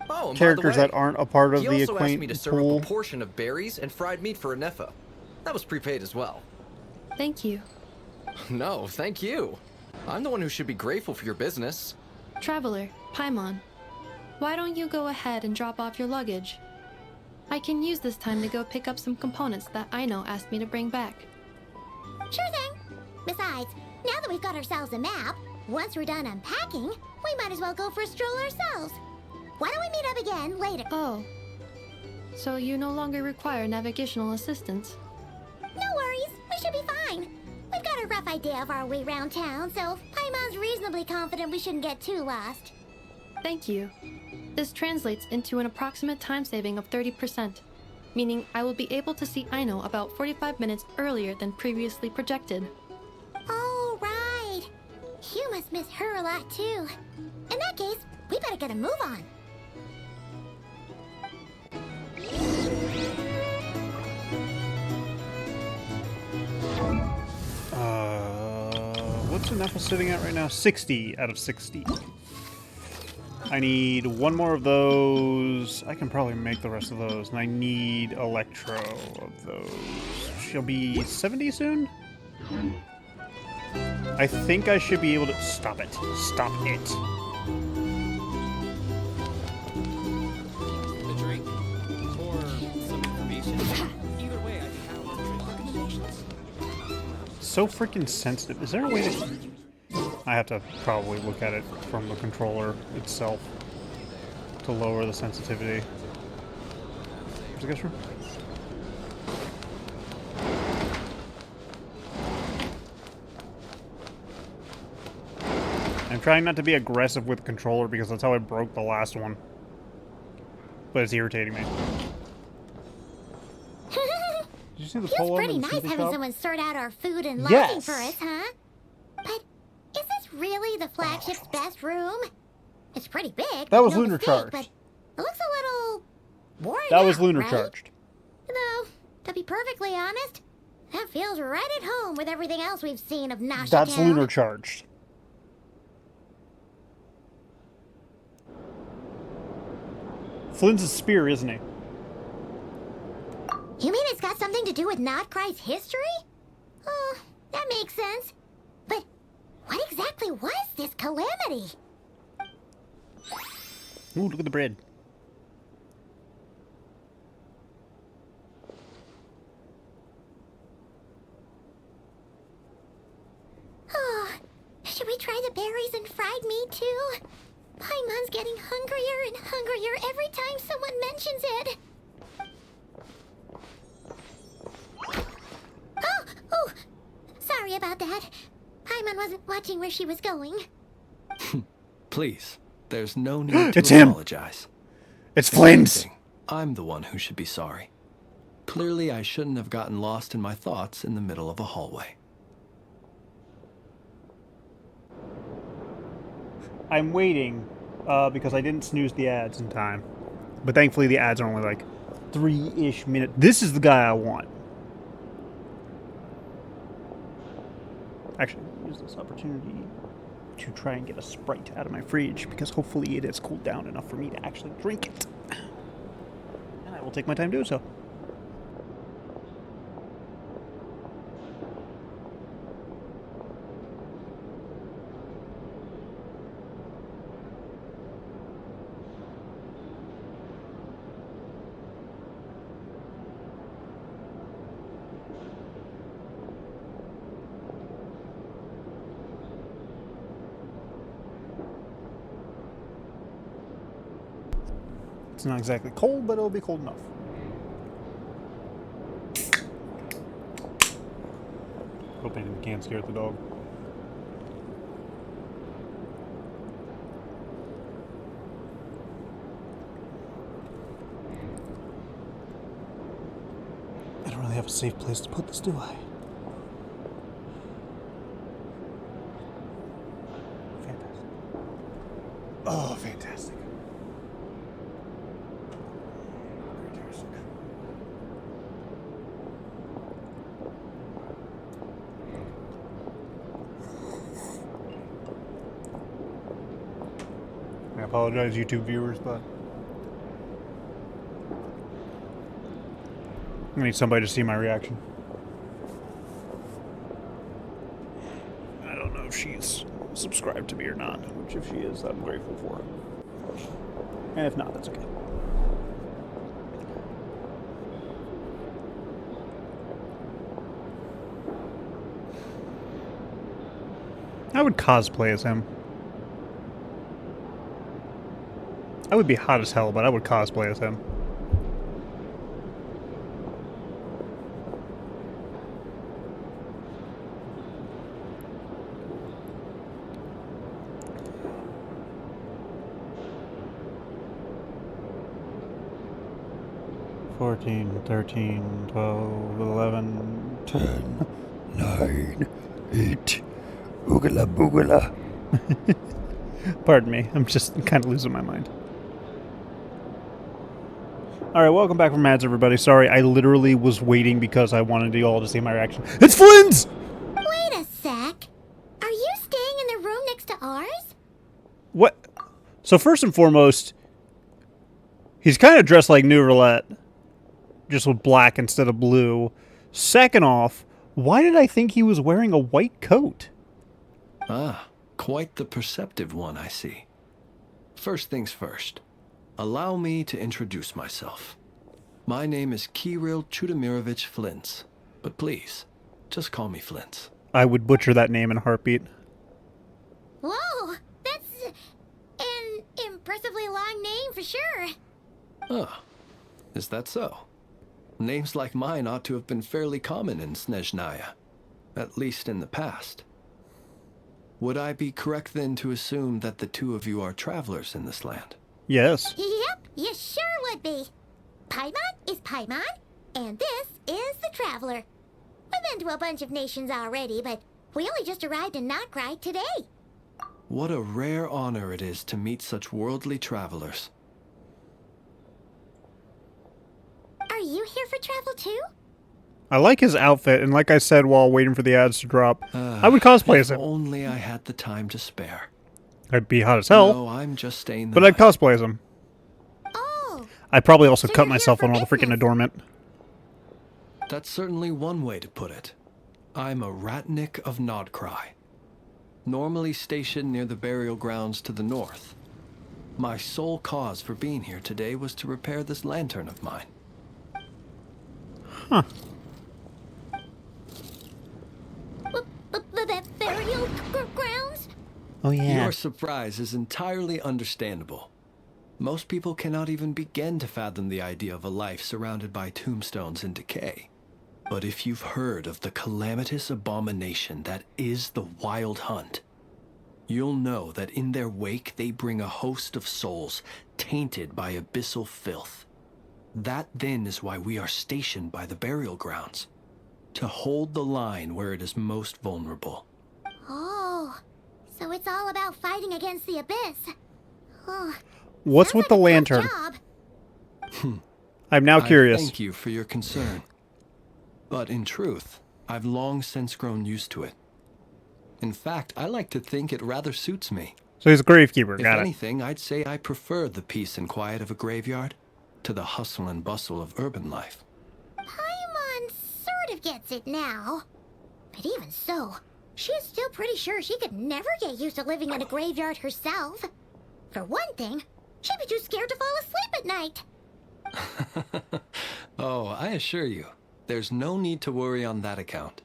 Oh, and characters by the that way, aren't a part of he the also asked me to acquaint serve up pool. a portion of berries and fried meat for Ineffa. That was prepaid as well. Thank you. No, thank you. I'm the one who should be grateful for your business. Traveler, Paimon, why don't you go ahead and drop off your luggage? I can use this time to go pick up some components that Aino asked me to bring back. Sure thing. Besides, now that we've got ourselves a map, once we're done unpacking, we might as well go for a stroll ourselves. Why don't we meet up again later? Oh. So you no longer require navigational assistance? No worries, we should be fine. We've got a rough idea of our way around town, so Paimon's reasonably confident we shouldn't get too lost. Thank you. This translates into an approximate time saving of 30%, meaning I will be able to see Aino about 45 minutes earlier than previously projected. Oh, right. You must miss her a lot, too. In that case, we better get a move on. What's Ineffa sitting at right now? 60 out of 60. I need one more of those. I can probably make the rest of those. And I need Electro of those. She'll be 70 soon? I think I should be able to... Stop it. Stop it. The drink or some information. Either way, I can have recommendations. So freaking sensitive. Is there a way to... I have to probably look at it from the controller itself to lower the sensitivity. Where's the guest room? I'm trying not to be aggressive with the controller because that's how I broke the last one. but it's irritating me. Did you see the Feels pole pretty in the nice smoothie having shop? someone sort out our food and lodging Yes. for us, huh? But is this really the flagship's best room? It's pretty big. That was no lunar mistake, charged. But it looks a little worn That was out, lunar right? charged. No, to be perfectly honest, that feels right at home with everything else we've seen of Nasha That's Town. lunar charged. Flynn's a spear, isn't he? You mean it's got something to do with NOD-KRAI's history? Oh, that makes sense. But what exactly was this calamity? Ooh, look at the bread. Oh, should we try the berries and fried meat too? Paimon's getting hungrier and hungrier every time someone mentions it. Oh, sorry about that. Paimon wasn't watching where she was going. Please, there's no need to It's him. apologize. It's If Flynn's! anything, I'm the one who should be sorry. Clearly, I shouldn't have gotten lost in my thoughts in the middle of a hallway. I'm waiting because I didn't snooze the ads in time. But thankfully the ads are only like 3-ish minutes. This is the guy I want. Actually, use this opportunity to try and get a Sprite out of my fridge because hopefully it has cooled down enough for me to actually drink it. And I will take my time doing so. It's not exactly cold, but it'll be cold enough. Hoping it can't scare the dog. I don't really have a safe place to put this, do I? Fantastic. Oh, fantastic. I apologize, YouTube viewers, but I need somebody to see my reaction. I don't know if she's subscribed to me or not, which if she is, I'm grateful for. And if not, that's okay. I would cosplay as him. I would be hot as hell, but I would cosplay as him. $14, $13, $12, $11, $10, $9, $8, oogala boogala. Pardon me, I'm just kind of losing my mind. Alright, welcome back from ads, everybody. Sorry, I literally was waiting because I wanted you all to see my reaction. It's Flynn's! Wait a sec. Are you staying in the room next to ours? What? So first and foremost, he's kind of dressed like New Roulette, just with black instead of blue. Second off, why did I think he was wearing a white coat? Ah, quite the perceptive one, I see. First things first. Allow me to introduce myself. My name is Kirill Chudamirovich Flintz, but please, just call me Flintz. I would butcher that name in a heartbeat. Whoa, that's an impressively long name for sure. Oh, is that so? Names like mine ought to have been fairly common in Snezhnaya, at least in the past. Would I be correct then to assume that the two of you are travelers in this land? Yes. Yep. You sure would be. Paimon is Paimon, and this is the Traveler. We've been to a bunch of nations already, but we only just arrived in NOD-KRAI today. What a rare honor it is to meet such worldly travelers. Are you here for travel too? I like his outfit, and like I said while waiting for the ads to drop, I would cosplay as If him. only I had the time to spare. I'd be hot as hell, No, I'm just staying the but I'd night. cosplay as him. Oh, I'd probably also So cut you're here myself for on all the freaking business. adornment. That's certainly one way to put it. I'm a Ratnik of NOD-KRAI, normally stationed near the burial grounds to the north. My sole cause for being here today was to repair this lantern of mine. Huh. the burial grounds? Oh yeah. Your surprise is entirely understandable. Most people cannot even begin to fathom the idea of a life surrounded by tombstones and decay. But if you've heard of the calamitous abomination that is the Wild Hunt, you'll know that in their wake they bring a host of souls tainted by abyssal filth. That then is why we are stationed by the burial grounds, to hold the line where it is most vulnerable. Oh, so it's all about fighting against the abyss. Oh, What's sounds with the like a tough lantern? job. I'm now curious. Thank you for your concern. But in truth, I've long since grown used to it. In fact, I like to think it rather suits me. So he's a gravekeeper. If Got it. anything, I'd say I prefer the peace and quiet of a graveyard to the hustle and bustle of urban life. Paimon sort of gets it now. But even so, she's still pretty sure she could never get used to living in a graveyard herself. For one thing, she'd be too scared to fall asleep at night. Oh, I assure you, there's no need to worry on that account.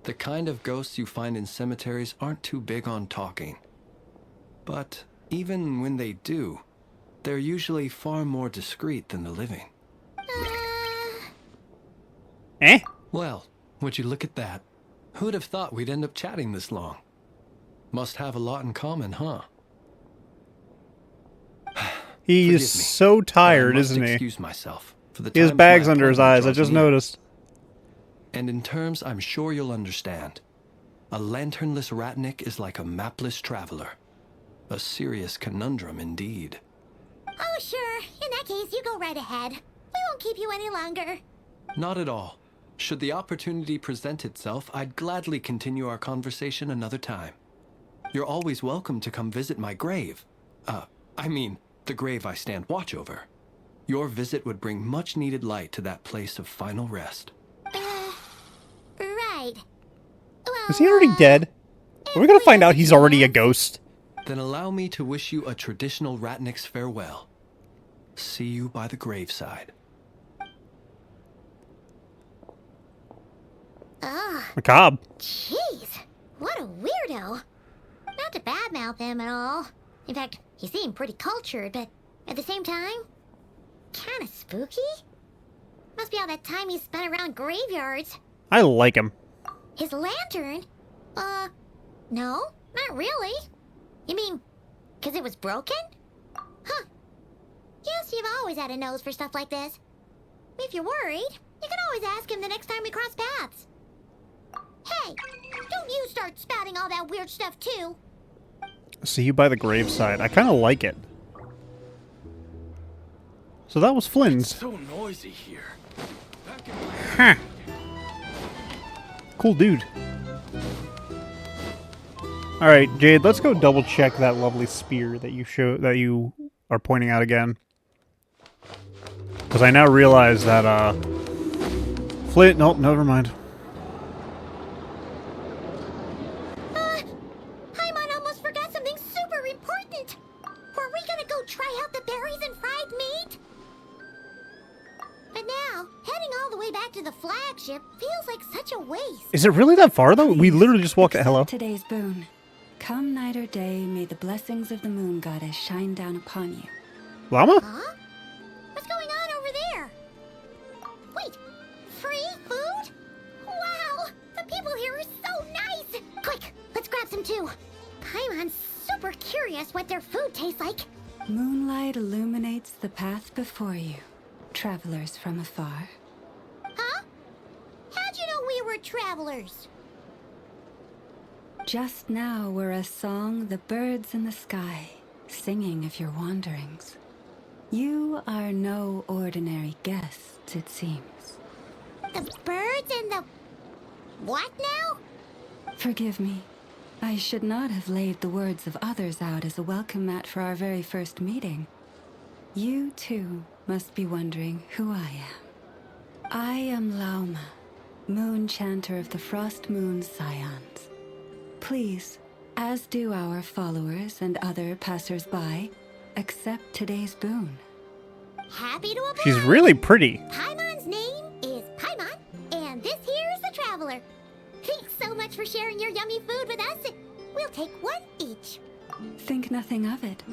The kind of ghosts you find in cemeteries aren't too big on talking. But even when they do, they're usually far more discreet than the living. Eh? Well, would you look at that? Who'd have thought we'd end up chatting this long? Must have a lot in common, huh? He's Forgive me, so but I tired, must isn't he? excuse myself for the He has time bags my under his appointment eyes. I draws just near. noticed. And in terms I'm sure you'll understand, a lanternless Ratnik is like a mapless traveler. A serious conundrum indeed. Oh, sure. In that case, you go right ahead. We won't keep you any longer. Not at all. Should the opportunity present itself, I'd gladly continue our conversation another time. You're always welcome to come visit my grave. I mean, the grave I stand watch over. Your visit would bring much needed light to that place of final rest. Right. Well, Is he already dead? Are we gonna find out he's already a ghost? Then allow me to wish you a traditional Ratnik's farewell. See you by the graveside. Ugh, Macabre. jeez. What a weirdo. Not to badmouth him at all. In fact, he seemed pretty cultured, but at the same time, kind of spooky. Must be all that time he spent around graveyards. I like him. His lantern? No, not really. You mean, 'cause it was broken? Huh. Guess you've always had a nose for stuff like this. If you're worried, you can always ask him the next time we cross paths. Hey, don't you start spouting all that weird stuff too. See you by the graveside. I kind of like it. So that was Flynn's. So noisy here. Huh. Cool dude. All right, Jade. Let's go double check that lovely spear that you are pointing out again. Because I now realize that Flint. Nope, never mind. Paimon almost forgot something super important. Were we gonna go try out the berries and fried meat? But now, heading all the way back to the flagship feels like such a waste. Is it really that far though? We literally just walked. Accept Hello. today's boon. Come night or day, may the blessings of the moon goddess shine down upon you. Llama? Huh? What's going on over there? Wait, free food? Wow, the people here are so nice. Quick, let's grab some too. Paimon's super curious what their food tastes like. Moonlight illuminates the path before you, travelers from afar. Huh? How'd you know we were travelers? Just now were a song the birds in the sky, singing of your wanderings. You are no ordinary guests, it seems. The birds and the... what now? Forgive me. I should not have laid the words of others out as a welcome mat for our very first meeting. You, too, must be wondering who I am. I am Lauma, Moon Chanter of the Frost Moon Scions. Please, as do our followers and other passers-by, accept today's boon. Happy to oblige. She's really pretty. Paimon's name is Paimon, and this here is the traveler. Thanks so much for sharing your yummy food with us. We'll take one each. Think nothing of it.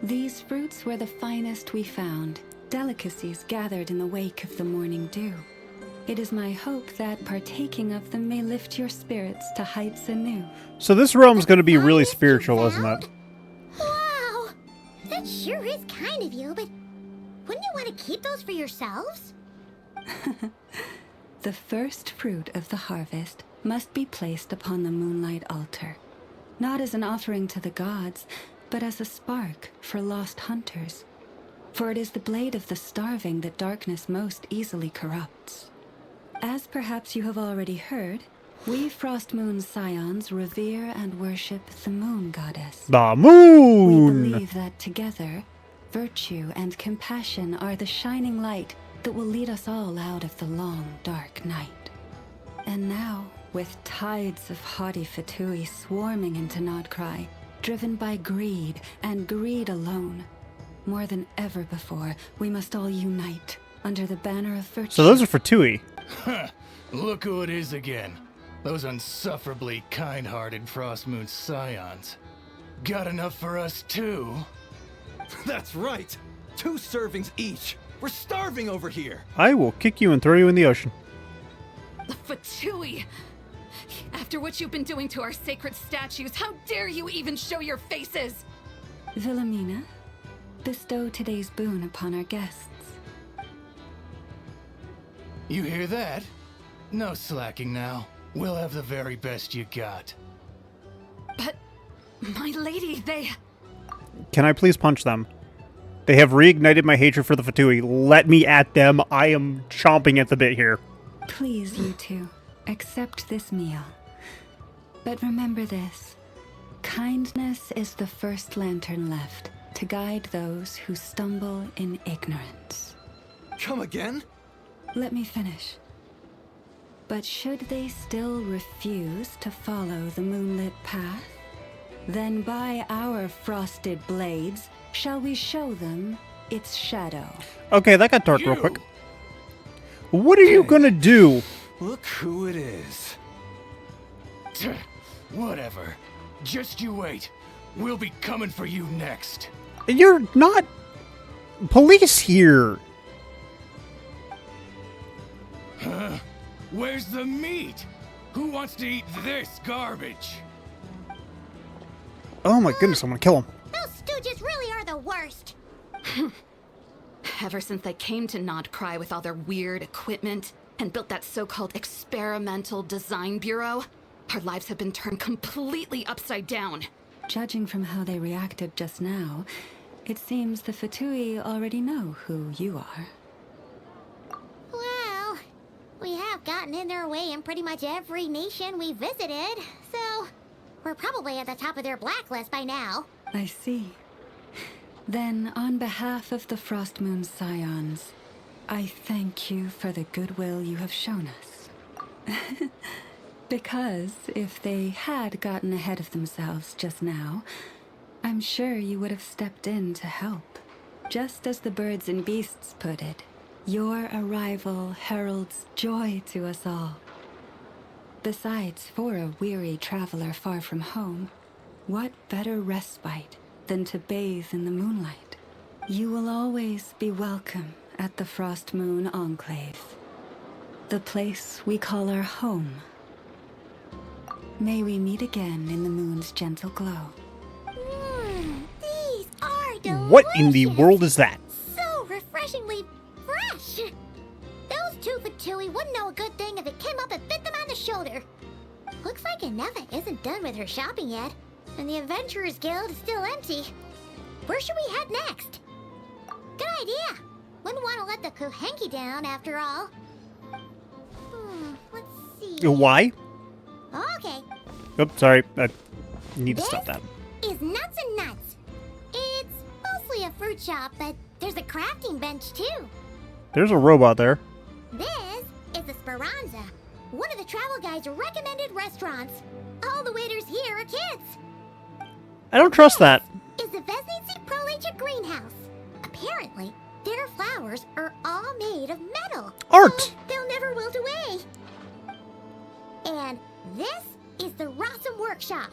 These fruits were the finest we found, delicacies gathered in the wake of the morning dew. It is my hope that partaking of them may lift your spirits to heights anew. So this realm's going to be really spiritual, isn't it? Wow, that sure is kind of you, but wouldn't you want to keep those for yourselves? The first fruit of the harvest must be placed upon the moonlight altar, not as an offering to the gods, but as a spark for lost hunters. For it is the blade of the starving that darkness most easily corrupts. As perhaps you have already heard, we Frost Moon Scions revere and worship the moon goddess. The We moon! believe that together, virtue and compassion are the shining light that will lead us all out of the long, dark night. And now, with tides of haughty Fatui swarming into NOD-KRAI, driven by greed, and greed alone, more than ever before, we must all unite under the banner of virtue. So those are for Tui. Look who it is again. Those unsufferably kind-hearted Frost Moon Scions. Got enough for us too? That's right! 2 servings each! We're starving over here! I will kick you and throw you in the ocean. Fatui! After what you've been doing to our sacred statues, how dare you even show your faces? Wilhelmina, bestow today's boon upon our guests. You hear that? No slacking now. We'll have the very best you got. But, my lady, they... Can I please punch them? They have reignited my hatred for the Fatui. Let me at them. I am chomping at the bit here. Please, you two, accept this meal. But remember this. Kindness is the first lantern left to guide those who stumble in ignorance. Come again? Let me finish. But should they still refuse to follow the moonlit path, then by our frosted blades shall we show them its shadow. Okay, that got dark real quick. What are you gonna do? Look who it is. Whatever. Just you wait. We'll be coming for you next. You're not police here. Huh? Where's the meat? Who wants to eat this garbage? Oh my goodness, I'm gonna kill him. Those stooges really are the worst. Ever since they came to NOD-KRAI with all their weird equipment and built that so-called experimental design bureau, our lives have been turned completely upside down. Judging from how they reacted just now, it seems the Fatui already know who you are. Well, we have gotten in their way in pretty much every nation we visited, so we're probably at the top of their blacklist by now. I see. Then, on behalf of the Frost Moon Scions, I thank you for the goodwill you have shown us. Because if they had gotten ahead of themselves just now, I'm sure you would have stepped in to help. Just as the birds and beasts put it, your arrival heralds joy to us all. Besides, for a weary traveler far from home, what better respite than to bathe in the moonlight? You will always be welcome at the Frost Moon Enclave, the place we call our home. May we meet again in the moon's gentle glow. These are delicious. What in the world is that? So refreshingly fresh. Those 2 for Tui wouldn't know a good thing if it came up and bit them on the shoulder. Looks like Anefa isn't done with her shopping yet, and the Adventurers Guild is still empty. Where should we head next? Good idea. Wouldn't want to let the Kuhenki down, after all. Let's see. Why? Okay. Oops, sorry. I need to stop that. Is Nuts and Nuts. It's mostly a fruit shop, but there's a crafting bench too. There's a robot there. This is the Speranza, one of the travel guide's recommended restaurants. All the waiters here are kids. I don't trust that. Is the Vesnitsi Prolegia greenhouse. Apparently, their flowers are all made of metal. Art! So they'll never wilt away. And this is the Rossum Workshop.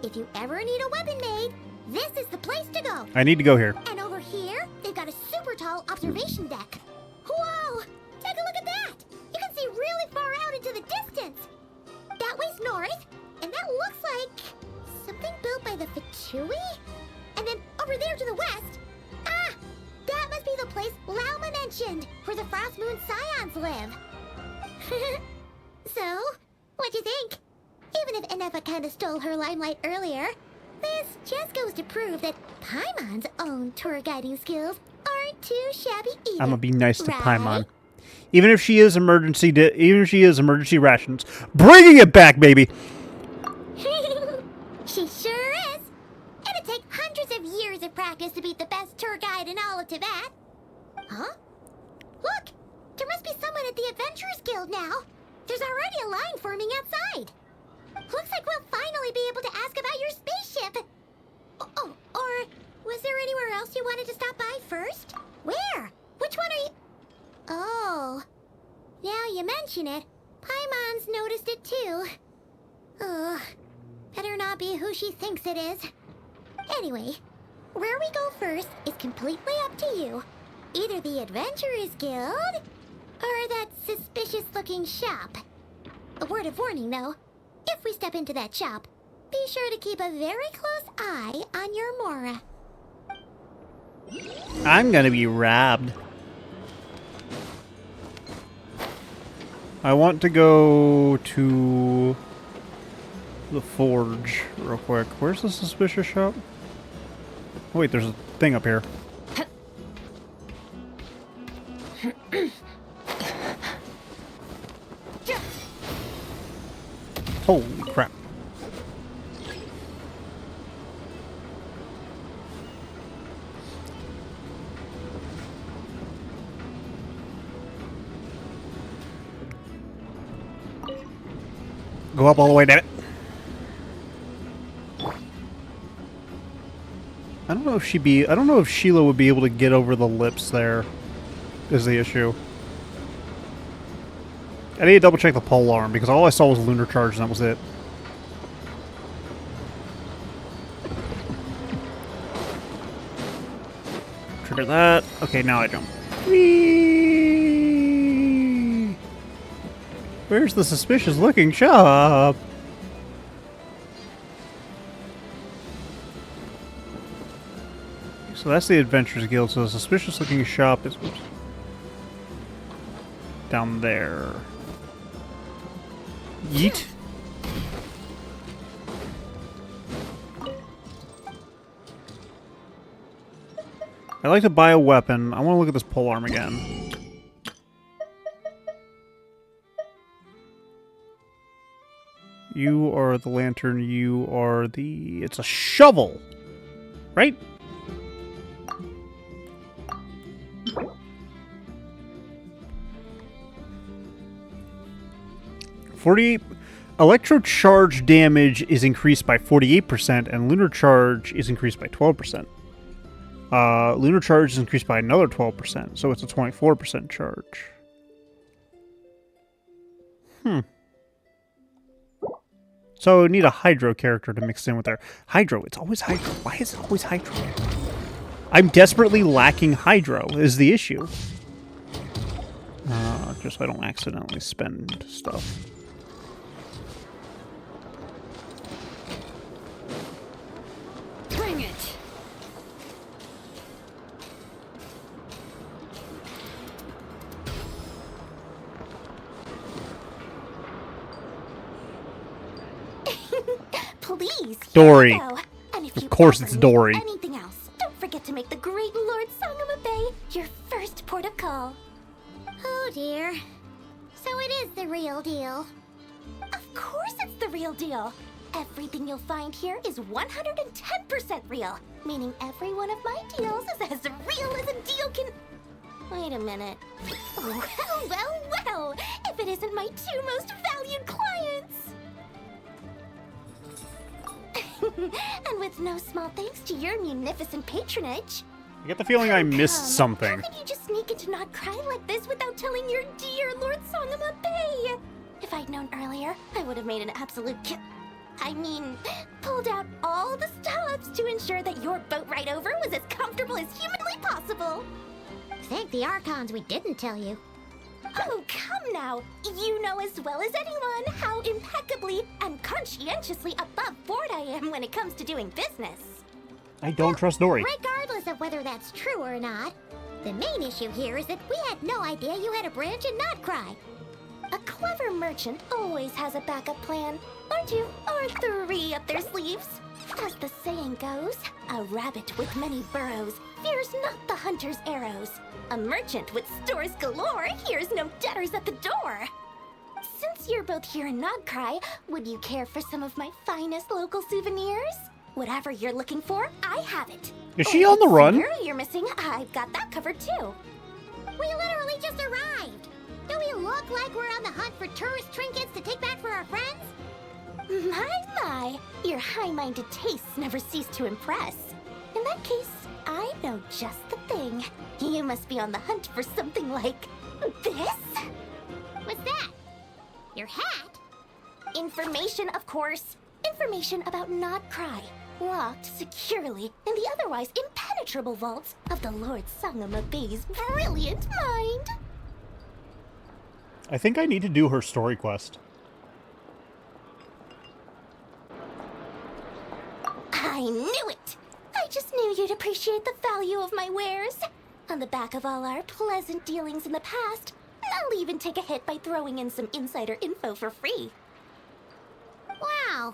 If you ever need a weapon made, this is the place to go. I need to go here. And over here, they've got a super tall observation deck. Whoa! Take a look at that! You can see really far out into the distance. That way's north, and that looks like something built by the Fatui? And then over there to the west, that must be the place Lauma mentioned, where the Frost Moon Scions live. So, what'd you think? Even if Anefa kinda stole her limelight earlier, this just goes to prove that Paimon's own tour guiding skills aren't too shabby either. I'm gonna be nice to right? Paimon. Even if she is emergency rations. Bringing it back, baby! She sure is. It'd take hundreds of years of practice to beat the best tour guide in all of Tibet. Huh? Look! There must be someone at the Adventurers Guild now. There's already a line forming outside. Looks like we'll finally be able to ask about your spaceship. Oh, or was there anywhere else you wanted to stop by first? Where? Which one are you... Oh. Now you mention it, Paimon's noticed it too. Ugh. Better not be who she thinks it is. Anyway, where we go first is completely up to you. Either the Adventurers Guild, or that suspicious-looking shop. A word of warning, though. If we step into that shop, be sure to keep a very close eye on your Mora. I'm gonna be robbed. I want to go to the forge real quick. Where's the suspicious shop? Oh, wait, there's a thing up here. Holy crap. Go up all the way, damn it. I don't know if Sheila would be able to get over the lips there, is the issue. I need to double check the pole arm because all I saw was lunar charge and that was it. Trigger that. Okay, now I jump. Whee! Where's the suspicious looking shop? So that's the Adventurers Guild. So the suspicious looking shop is down there. Yeet. I'd like to buy a weapon. I want to look at this polearm again. You are the lantern. You are the... It's a shovel! Right? Electro charge damage is increased by 48%, and lunar charge is increased by 12%. Lunar charge is increased by another 12%, so it's a 24% charge. So I need a Hydro character to mix in with there. Hydro, it's always Hydro. Why is it always Hydro? I'm desperately lacking Hydro, is the issue. Just so I don't accidentally spend stuff. Bring it. Please, Dory. here you go. And if you Of course ever it's need Dory. anything else, don't forget to make the great Lord Sangama Bay your first port of call. Oh dear. So it is the real deal. Of course it's the real deal. Everything you'll find here is 110% real, meaning every one of my deals is as real as a deal can... Wait a minute. Well, if it isn't my two most valued clients. And with no small thanks to your munificent patronage. I get the feeling I missed something. How could you just sneak into NOD-KRAI like this without telling your dear Lord Sangama Bay? If I'd known earlier, I would have made an absolute pulled out all the stops to ensure that your boat ride over was as comfortable as humanly possible. Thank the Archons we didn't tell you. Oh, come now. You know as well as anyone how impeccably and conscientiously above board I am when it comes to doing business. I don't trust Dory. Regardless of whether that's true or not, the main issue here is that we had no idea you had a branch in NOD-KRAI. A clever merchant always has a backup plan, or two, or three up their sleeves. As the saying goes, a rabbit with many burrows fears not the hunter's arrows. A merchant with stores galore hears no debtors at the door. Since you're both here in NOD-KRAI, would you care for some of my finest local souvenirs? Whatever you're looking for, I have it. Is she on the run? Scenario you're missing, I've got that covered too. We literally just arrived. Do we look like we're on the hunt for tourist trinkets to take back for our friends? My, your high-minded tastes never cease to impress. In that case, I know just the thing. You must be on the hunt for something like this? What's that? Your hat? Information, of course. Information about NOD-KRAI, locked securely in the otherwise impenetrable vaults of the Lord Sangama Bay's brilliant mind. I think I need to do her story quest. I knew it! I just knew you'd appreciate the value of my wares. On the back of all our pleasant dealings in the past, I'll even take a hit by throwing in some insider info for free. Wow.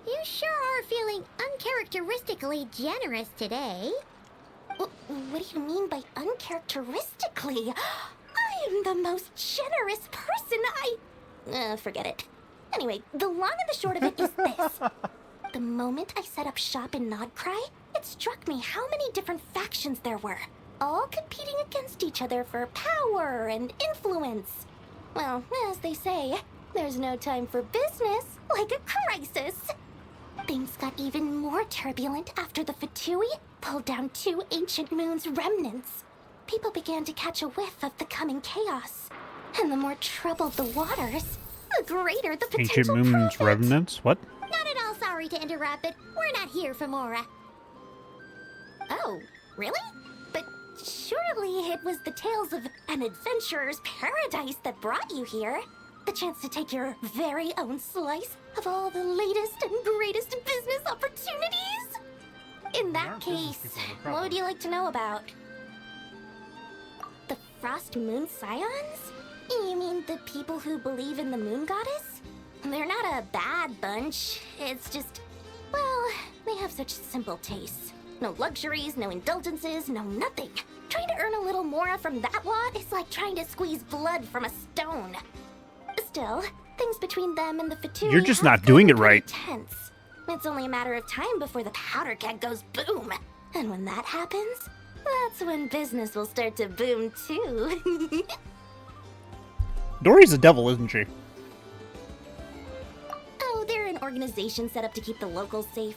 You sure are feeling uncharacteristically generous today. What do you mean by uncharacteristically? I am the most generous person forget it. Anyway, the long and the short of it is this. The moment I set up shop in NOD-KRAI, it struck me how many different factions there were, all competing against each other for power and influence. Well, as they say, there's no time for business like a crisis. Things got even more turbulent after the Fatui pulled down 2 ancient moons' remnants. People began to catch a whiff of the coming chaos. And the more troubled the waters, the greater the potential Ancient moons' profit. remnants? What? Not at all sorry to interrupt, but we're not here for Mora. Oh, really? But surely it was the tales of an adventurer's paradise that brought you here. The chance to take your very own slice of all the latest and greatest business opportunities? In that case, what would you like to know about? The Frost Moon Scions? You mean the people who believe in the moon goddess? They're not a bad bunch. It's just, well, they have such simple tastes. No luxuries, no indulgences, no nothing. Trying to earn a little more from that lot is like trying to squeeze blood from a stone. Still, things between them and the Fatui You're just have not doing it gotten right. pretty tense. It's only a matter of time before the powder keg goes boom. And when that happens, that's when business will start to boom too. Dory's a devil, isn't she? Oh, they're an organization set up to keep the locals safe.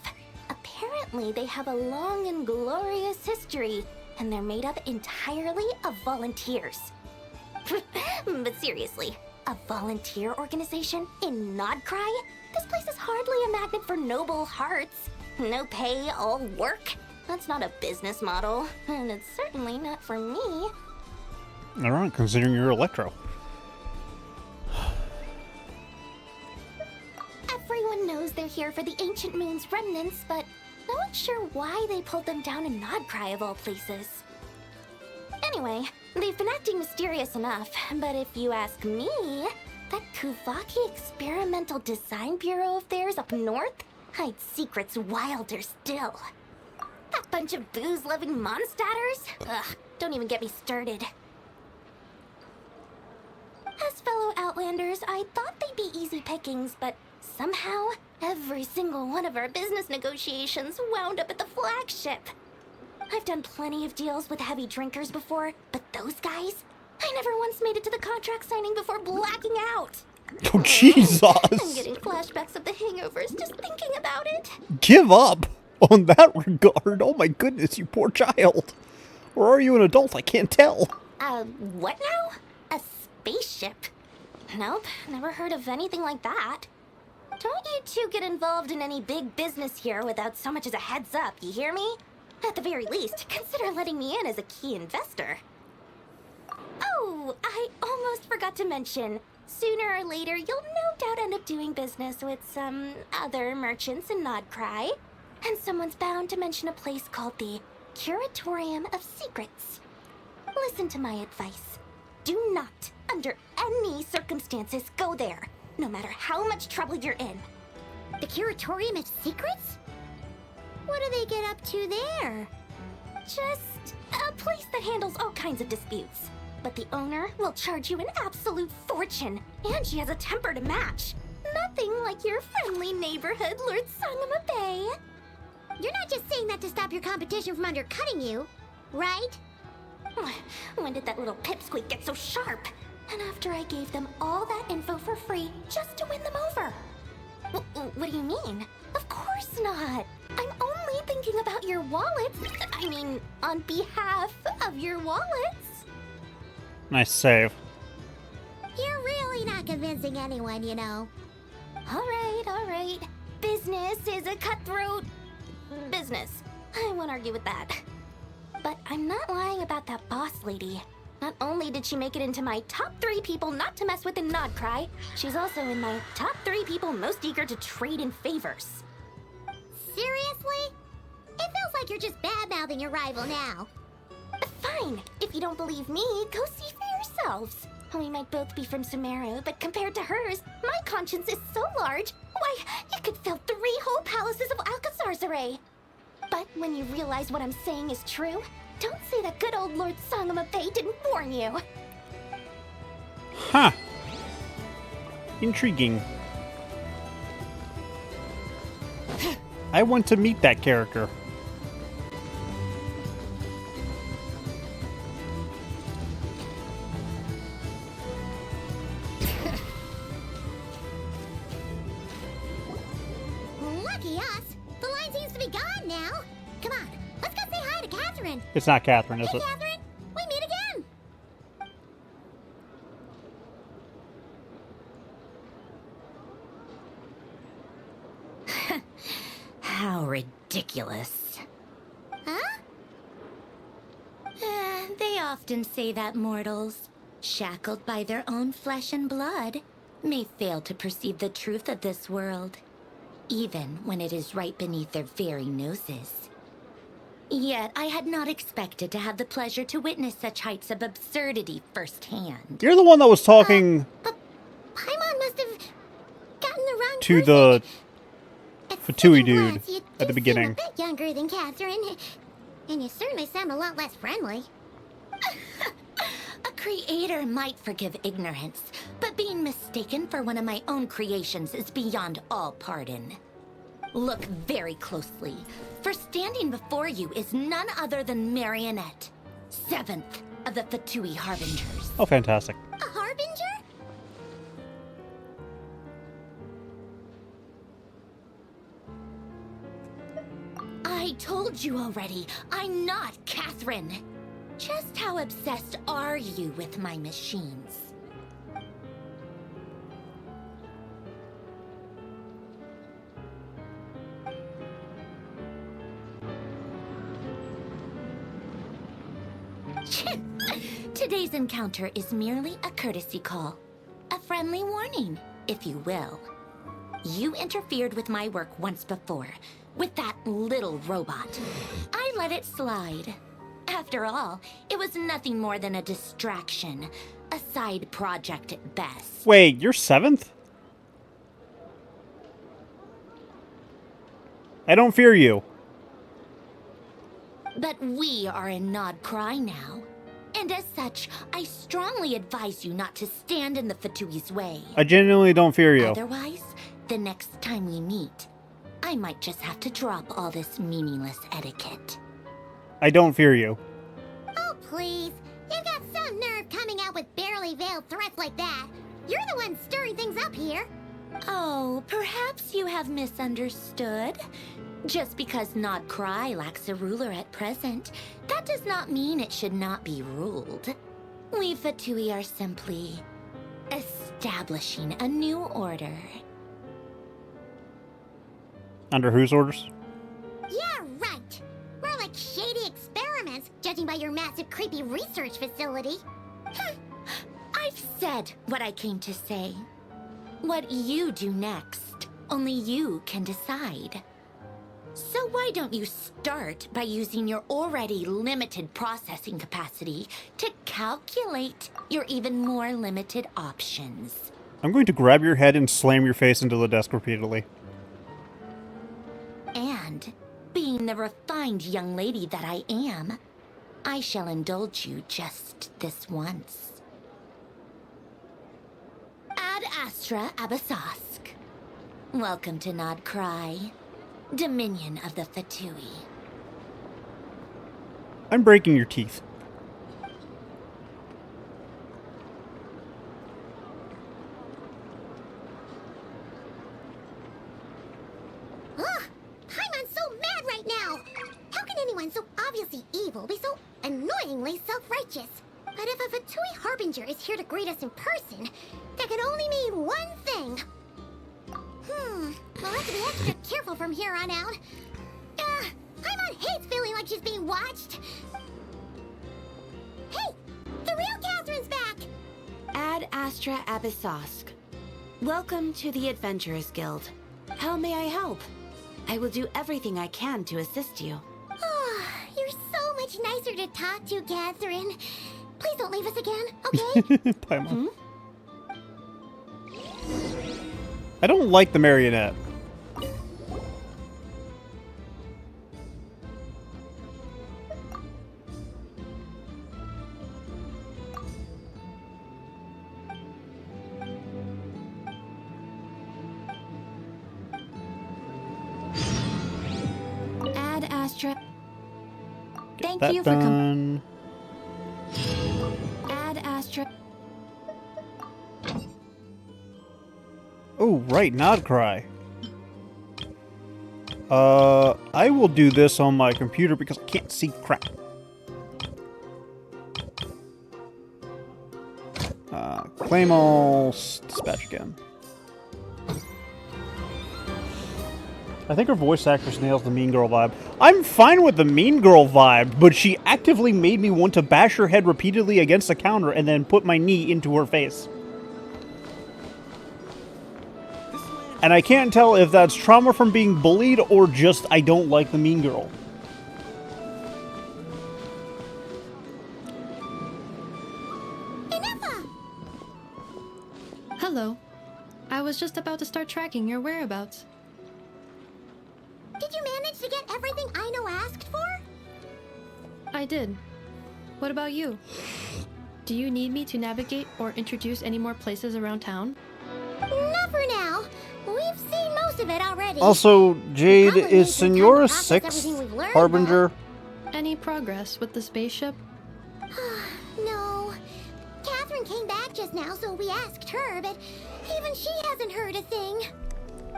Apparently, they have a long and glorious history, and they're made up entirely of volunteers. But seriously, a volunteer organization in NOD-KRAI? This place is hardly a magnet for noble hearts. No pay, all work. That's not a business model, and it's certainly not for me. Alright, considering you're Electro. Everyone knows they're here for the Ancient Moon's remnants, but no one's sure why they pulled them down in NOD-KRAI of all places. Anyway, they've been acting mysterious enough, but if you ask me, that Kuvaki Experimental Design Bureau of theirs up north hide secrets wilder still. That bunch of booze-loving monsters? Ugh, don't even get me started. As fellow Outlanders, I thought they'd be easy pickings, but somehow, every single one of our business negotiations wound up at the flagship. I've done plenty of deals with heavy drinkers before, but those guys? I never once made it to the contract signing before blacking out. Oh, Jesus! I'm getting flashbacks of the hangovers just thinking about it. Give up on that regard. Oh my goodness, you poor child. Or are you an adult? I can't tell. What now? A spaceship? Nope, never heard of anything like that. Don't you two get involved in any big business here without so much as a heads up, you hear me? At the very least, consider letting me in as a key investor. Oh, I almost forgot to mention. Sooner or later, you'll no doubt end up doing business with some other merchants in NOD-KRAI. And someone's bound to mention a place called the Curatorium of Secrets. Listen to my advice. Do not, under any circumstances, go there, no matter how much trouble you're in. The Curatorium of Secrets? What do they get up to there? Just a place that handles all kinds of disputes. But the owner will charge you an absolute fortune, and she has a temper to match. Nothing like your friendly neighborhood Lord Sangama Bay. You're not just saying that to stop your competition from undercutting you, right? When did that little pipsqueak get so sharp? And after I gave them all that info for free just to win them over. What do you mean? Of course not. I'm only thinking about your wallets. I mean, on behalf of your wallets. Nice save. You're really not convincing anyone, you know. All right. Business is a cutthroat business. I won't argue with that. But I'm not lying about that boss lady. Not only did she make it into my top 3 people not to mess with in NOD-KRAI, she's also in my top 3 people most eager to trade in favors. Seriously? It feels like you're just bad-mouthing your rival now. Fine. If you don't believe me, go see for yourselves. We might both be from Sumeru, but compared to hers, my conscience is so large, why, it could fill 3 whole palaces of Alcazar's array. But when you realize what I'm saying is true, don't say that good old Lord Sangama Bay didn't warn you. Huh. Intriguing. I want to meet that character. Lucky us. The line seems to be gone now. Come on, let's go say hi to Catherine. It's not Catherine, is Hey, it? Catherine, we meet again. How ridiculous. Huh? They often say that mortals, shackled by their own flesh and blood, may fail to perceive the truth of this world, even when it is right beneath their very noses. Yet I had not expected to have the pleasure to witness such heights of absurdity firsthand. You're the one that was talking Paimon must have gotten the wrong to person. the At Fatui second dude glance, you at do the beginning. Seem a bit younger than Catherine, and you certainly sound a lot less friendly. A creator might forgive ignorance, but being mistaken for one of my own creations is beyond all pardon. Look very closely, for standing before you is none other than Marionette, 7th of the Fatui Harbingers. Oh, fantastic. A harbinger? I told you already, I'm not Catherine. Just how obsessed are you with my machines? Today's encounter is merely a courtesy call. A friendly warning, if you will. You interfered with my work once before, with that little robot. I let it slide. After all, it was nothing more than a distraction, a side project at best. Wait, you're 7th? I don't fear you. But we are in NOD-KRAI now. And as such, I strongly advise you not to stand in the Fatui's way. I genuinely don't fear you. Otherwise, the next time we meet, I might just have to drop all this meaningless etiquette. I don't fear you. Oh, please. You've got some nerve coming out with barely veiled threats like that. You're the one stirring things up here. Oh, perhaps you have misunderstood. Just because NOD-KRAI lacks a ruler at present, that does not mean it should not be ruled. We Fatui are simply establishing a new order. Under whose orders? Yeah, right. More like shady experiments, judging by your massive creepy research facility. I've said what I came to say. What you do next, only you can decide. So why don't you start by using your already limited processing capacity to calculate your even more limited options? I'm going to grab your head and slam your face into the desk repeatedly. And, being the refined young lady that I am, I shall indulge you just this once. Ad Astra Abyssosque. Welcome to NOD-KRAI, Dominion of the Fatui. I'm breaking your teeth. Ugh! Paimon's so mad right now! How can anyone so obviously evil be so annoyingly self-righteous? But if a Fatui Harbinger is here to greet us in person, that can only mean one thing. We'll have to be extra careful from here on out. Paimon hates feeling like she's being watched. Hey! The real Katherine's back! Ad Astra Abyssosque. Welcome to the Adventurers Guild. How may I help? I will do everything I can to assist you. You're so much nicer to talk to, Catherine. Please don't leave us again, okay? Paimon. I don't like the marionette. Ad Astra. Get Thank you for done. Ad Astra. Oh, right, NOD-KRAI. I will do this on my computer because I can't see crap. Claim all, dispatch again. I think her voice actress nails the mean girl vibe. I'm fine with the mean girl vibe, but she actively made me want to bash her head repeatedly against the counter and then put my knee into her face. And I can't tell if that's trauma from being bullied or just I don't like the mean girl. Hello. I was just about to start tracking your whereabouts. Did you manage to get everything Aino asked for? I did. What about you? Do you need me to navigate or introduce any more places around town? Not for now. We've seen most of it already. Also, Jade, Probably is needs some time to Senora process 6 everything we've learned, Harbinger? Any progress with the spaceship? No. Catherine came back just now, so we asked her, but even she hasn't heard a thing.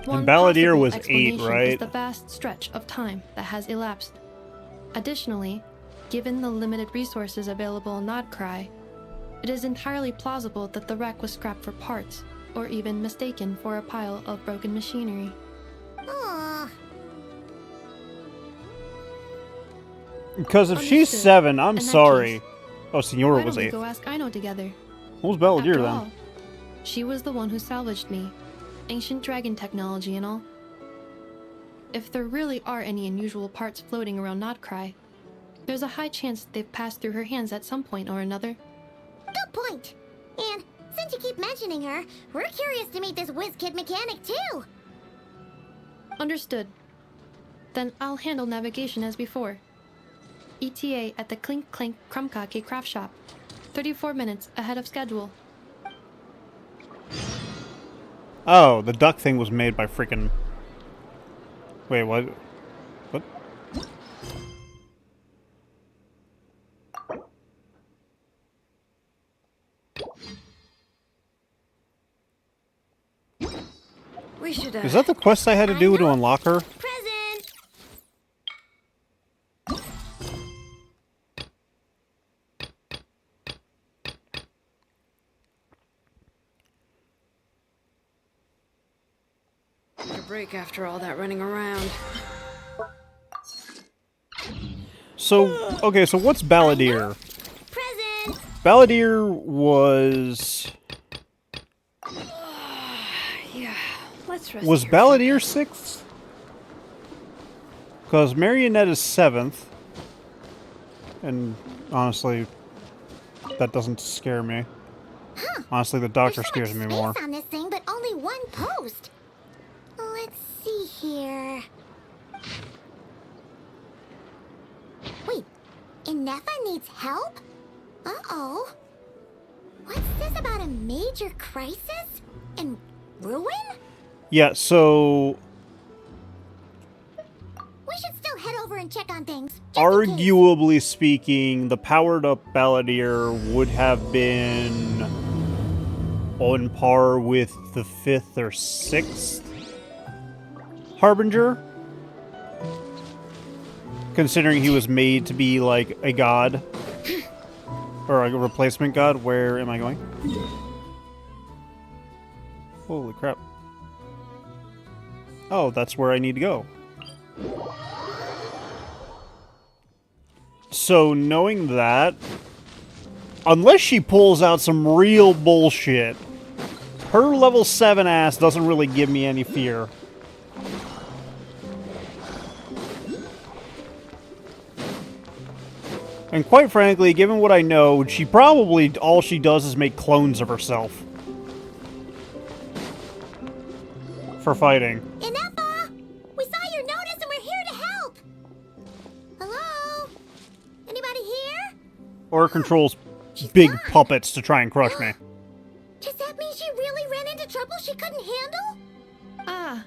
One Balladeer possible was 8, explanation right? is the vast stretch of time that has elapsed. Additionally, given the limited resources available in NOD-KRAI, it is entirely plausible that the wreck was scrapped for parts, or even mistaken for a pile of broken machinery. Aww. Because if she's Understood. 7, I'm In that sorry. case, Oh, Senora Why was don't we 8. go ask Aino together? What was Balladeer After then? all, she was the one who salvaged me. Ancient dragon technology and all. If there really are any unusual parts floating around NOD-KRAI, there's a high chance they've passed through her hands at some point or another. Good point. And since you keep mentioning her, we're curious to meet this whiz-kid mechanic too. Understood. Then I'll handle navigation as before. ETA at the Clink Clank Krumkake craft shop. 34 minutes ahead of schedule. Oh, the duck thing was made by freaking... Wait, what? What? We should, Is that the quest I had to do to unlock her? Present! Take a break after all that running around. So, okay, so what's Balladeer? Present! Balladeer was... Yeah, let's rest. Was here. Balladeer 6th? Because Marionette is 7th. And honestly, that doesn't scare me. Huh. Honestly, the doctor There's so scares much me more. space on this thing, but only one post. Let's see here. Wait, Inefa needs help? Uh-oh. What's this about a major crisis? And ruin? Yeah, so... We should still head over and check on things. Just in case. Arguably speaking, the powered-up Balladeer would have been on par with the 5th or 6th Harbinger. Considering he was made to be, like, a god. Or a replacement god. Where am I going? Holy crap. Oh, that's where I need to go. So, knowing that, unless she pulls out some real bullshit, her level 7 ass doesn't really give me any fear. And quite frankly, given what I know, she probably, all she does is make clones of herself. For fighting. Inefa! We saw your notice and we're here to help! Hello? Anybody here? Or controls big puppets to try and crush me. Does that mean she really ran into trouble she couldn't handle? Ah,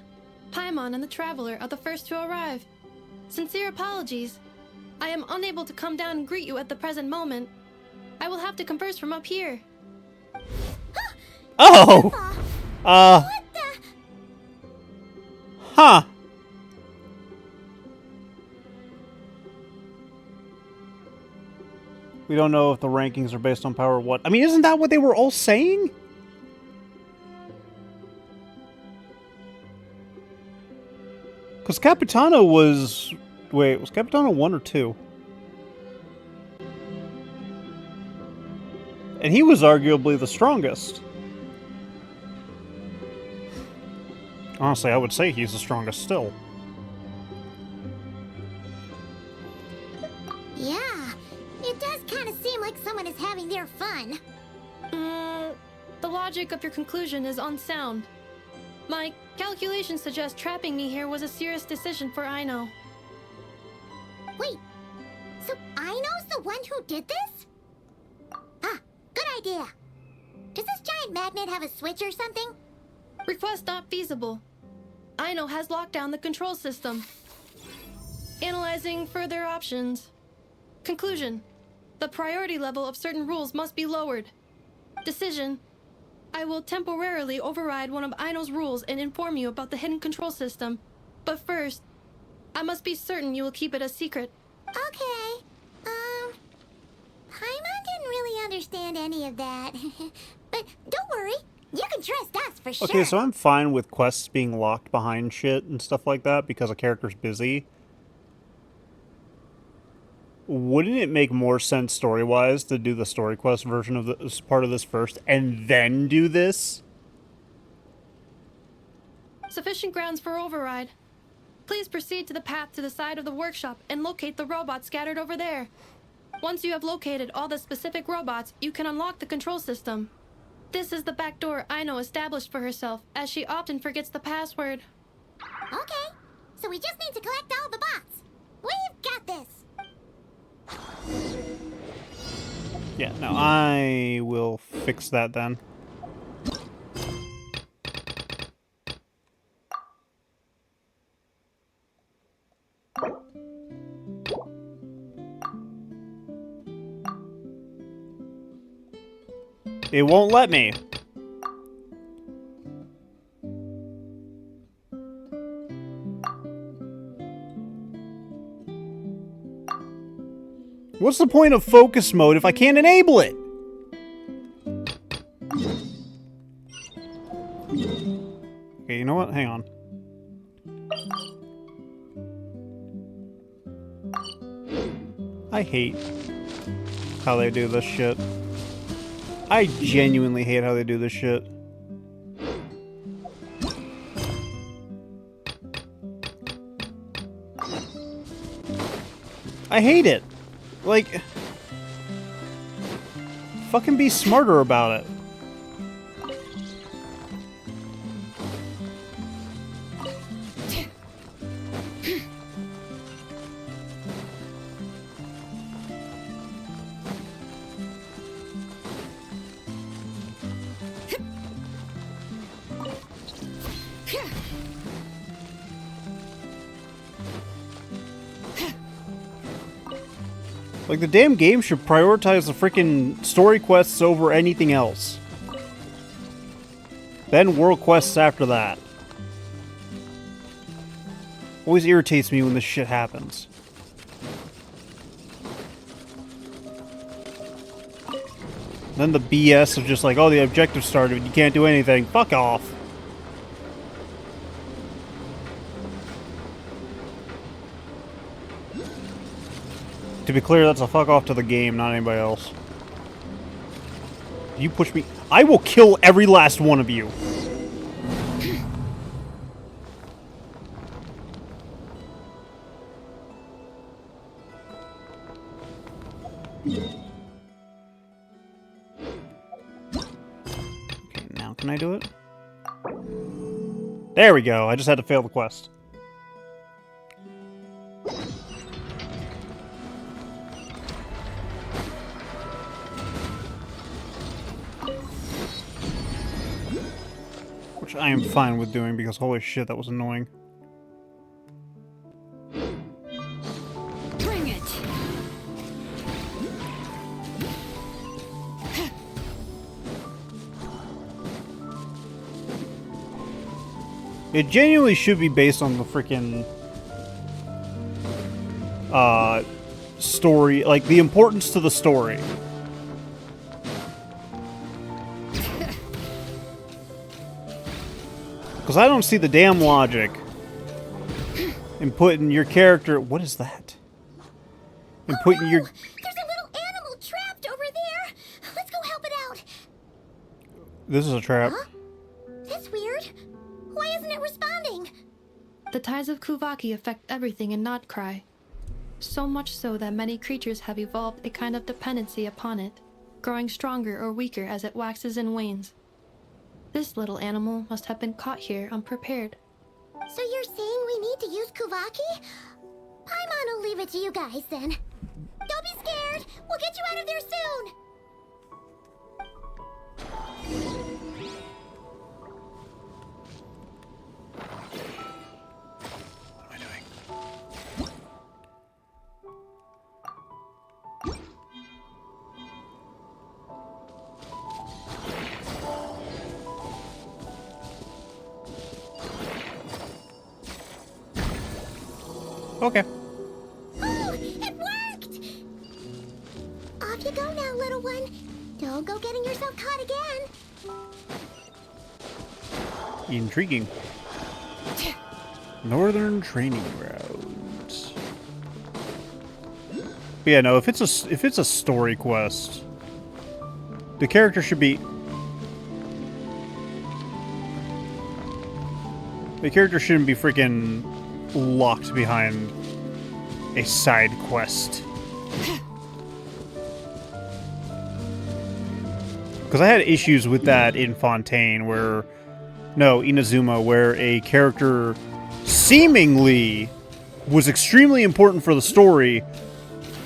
Paimon and the Traveler are the first to arrive. Sincere apologies. I am unable to come down and greet you at the present moment. I will have to converse from up here. Oh! What the? Huh. We don't know if the rankings are based on power or what. I mean, isn't that what they were all saying? Because Capitano was... Wait, was Capitano 1 or 2? And he was arguably the strongest. Honestly, I would say he's the strongest still. Yeah, it does kind of seem like someone is having their fun. The logic of your conclusion is unsound. My calculations suggest trapping me here was a serious decision for Aino. Wait, so Aino's the one who did this? Ah, good idea. Does this giant magnet have a switch or something? Request not feasible. Aino has locked down the control system. Analyzing further options. Conclusion. The priority level of certain rules must be lowered. Decision. I will temporarily override one of Aino's rules and inform you about the hidden control system. But first, I must be certain you will keep it a secret. Okay. Paimon didn't really understand any of that. But don't worry, you can trust us for sure. Okay, so I'm fine with quests being locked behind shit and stuff like that because a character's busy. Wouldn't it make more sense story-wise to do the story quest version of this part of this first and then do this? Sufficient grounds for override. Please proceed to the path to the side of the workshop and locate the robots scattered over there. Once you have located all the specific robots, you can unlock the control system. This is the back door Aino established for herself, as she often forgets the password. Okay, so we just need to collect all the Yeah, no, I will fix that then. It won't let me. What's the point of focus mode if I can't enable it? Okay, you know what? Hang on. I hate how they do this shit. I genuinely hate how they do this shit. I hate it. Like, fucking be smarter about it. Like, the damn game should prioritize the freaking story quests over anything else. Then world quests after that. Always irritates me when this shit happens. Then the BS of just like, oh, the objective started, you can't do anything. Fuck off. To be clear, that's a fuck off to the game, not anybody else. You push me. I will kill every last one of you. Okay, now can I do it? There we go. I just had to fail the quest. Which I am fine with doing because holy shit, that was annoying. Bring it. It genuinely should be based on the freaking story, like the importance to the story. Because I don't see the damn logic in putting your character... What is that? In putting your... There's a little animal trapped over there. Let's go help it out. This is a trap. Huh? That's weird. Why isn't it responding? The ties of Kuvaki affect everything in NOD-KRAI. So much so that many creatures have evolved a kind of dependency upon it, growing stronger or weaker as it waxes and wanes. This little animal must have been caught here unprepared. So you're saying we need to use Kuvaki? Paimon will leave it to you guys then. Don't be scared. We'll get you out of there soon. What am I doing? Okay. Oh, it worked! Off you go now, little one. Don't go getting yourself caught again. Intriguing. Northern training grounds. But yeah, no, if it's a story quest, the character should be... The character shouldn't be freaking locked behind a side quest. Because I had issues with that in Fontaine, where... No, Inazuma, where a character seemingly was extremely important for the story,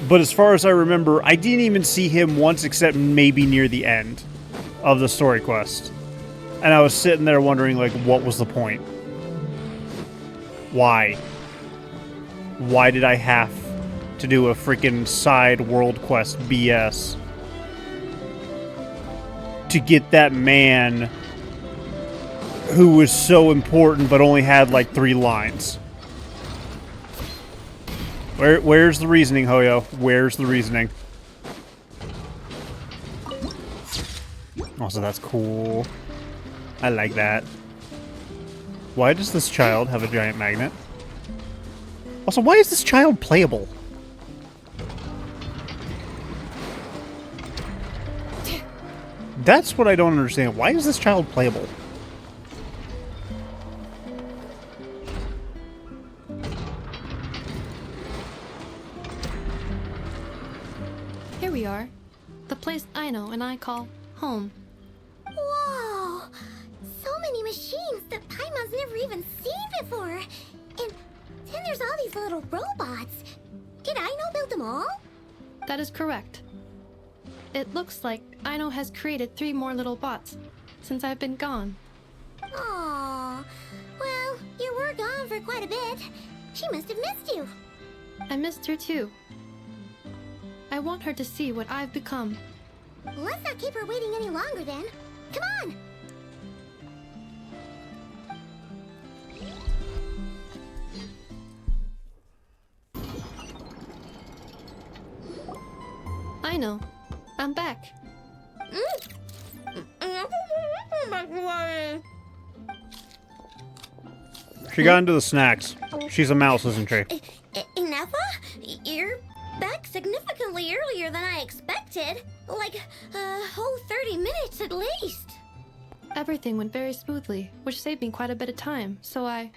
But as far as I remember, I didn't even see him once except maybe near the end of the story quest. And I was sitting there wondering, like, what was the point? Why? Why did I have to do a freaking side world quest BS to get that man who was so important but only had like 3 lines? Where's the reasoning, Hoyo? Where's the reasoning? Also, that's cool. I like that. Why does this child have a giant magnet? Also, why is this child playable? That's what I don't understand. Why is this child playable? Here we are. The place I know and I call home. Whoa! So many machines that Paimon's never even seen before. And then there's all these little robots. Did Aino build them all? That is correct. It looks like Aino has created 3 more little bots since I've been gone. Aww. Well, you were gone for quite a bit. She must have missed you. I missed her too. I want her to see what I've become. Let's not keep her waiting any longer then. Come on! Aino, I'm back. She got into the snacks. She's a mouse, isn't she? Ineffa? You're back significantly earlier than I expected. Like a whole 30 minutes at least. Everything went very smoothly, which saved me quite a bit of time, so I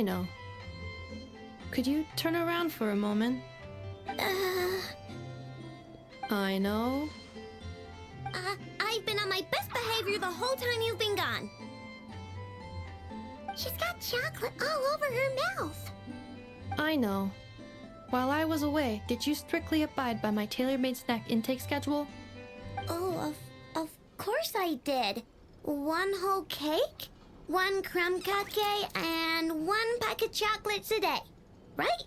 know. Could you turn around for a moment? I know. I've been on my best behavior the whole time you've been gone. She's got chocolate all over her mouth. I know. While I was away, did you strictly abide by my tailor-made snack intake schedule? Oh, of course I did. 1 whole cake, 1 crumb cupcake, and 1 pack of chocolates a day. Right?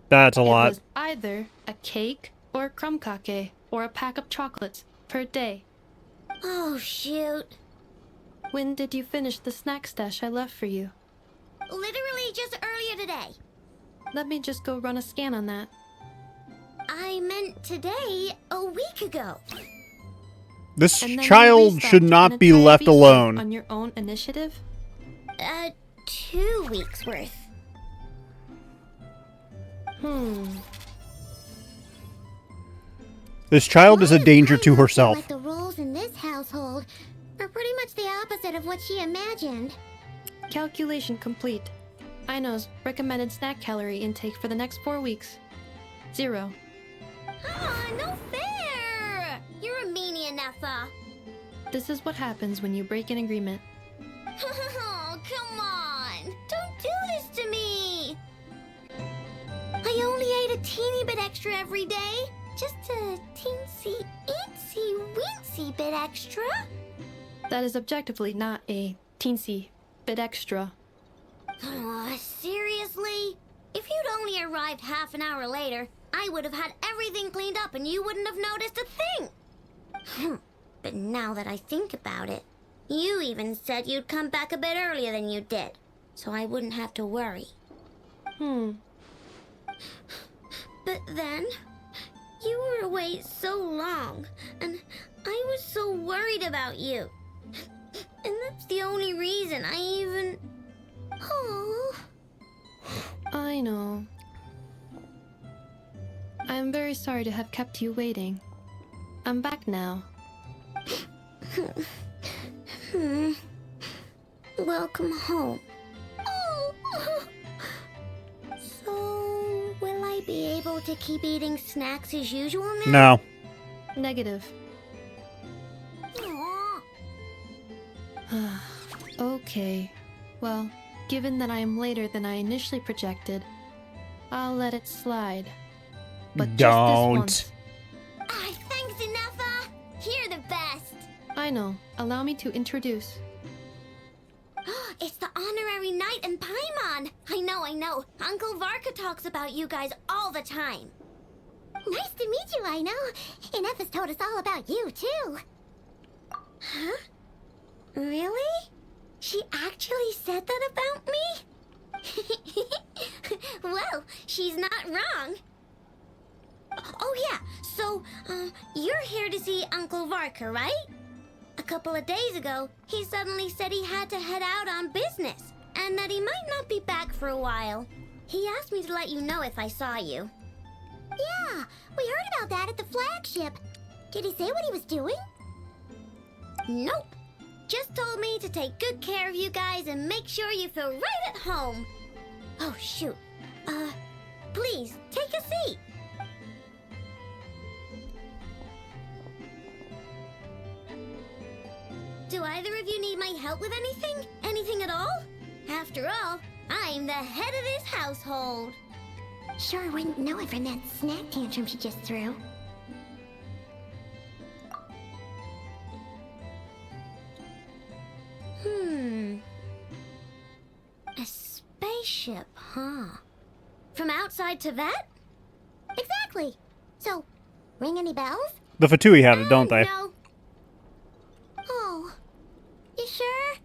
That's a lot. It was either a cake or a crumb cake or a pack of chocolates per day. Oh, shoot. When did you finish the snack stash I left for you? Literally just earlier today. Let me just go run a scan on that. I meant today, a week ago. This And then you child restocked should not an be entire left beef steak alone. on your own initiative? 2 weeks worth. This child is a danger to herself. Like the rules in this household are pretty much the opposite of what she imagined. Calculation complete. Aino's recommended snack calorie intake for the next 4 weeks. 0. Ah, no fair! You're a meanie, Ineffa. This is what happens when you break an agreement. Oh, come on! Don't do this to me! I only ate a teeny bit extra every day. Just a teensy, eensy, weensy bit extra. That is objectively not a teensy bit extra. Seriously? If you'd only arrived half an hour later, I would have had everything cleaned up and you wouldn't have noticed a thing. But now that I think about it, you even said you'd come back a bit earlier than you did, so I wouldn't have to worry. But then, you were away so long, and I was so worried about you. And that's the only reason I even... Oh. I know. I am very sorry to have kept you waiting. I'm back now. Welcome home. Oh. So, will I be able to keep eating snacks as usual now? No. Negative. Aw. Okay. Well, given that I am later than I initially projected, I'll let it slide. But just this once. Ah, thanks, Inefa! You're the best! I know. Allow me to introduce. It's the honorary knight and Paimon! I know. Uncle Varka talks about you guys all the time. Nice to meet you, I know. Inefa's told us all about you, too. Huh? Really? She actually said that about me? Well, she's not wrong. Oh yeah, so, you're here to see Uncle Varka, right? A couple of days ago, he suddenly said he had to head out on business, and that he might not be back for a while. He asked me to let you know if I saw you. Yeah, we heard about that at the flagship. Did he say what he was doing? Nope. Just told me to take good care of you guys and make sure you feel right at home. Oh, shoot. Please, take a seat. Do either of you need my help with anything? Anything at all? After all, I'm the head of this household. Sure wouldn't know it from that snack tantrum she just threw. A spaceship, huh? From outside to that? Exactly. So, ring any bells? The Fatui have it, don't they? No. Oh, you sure?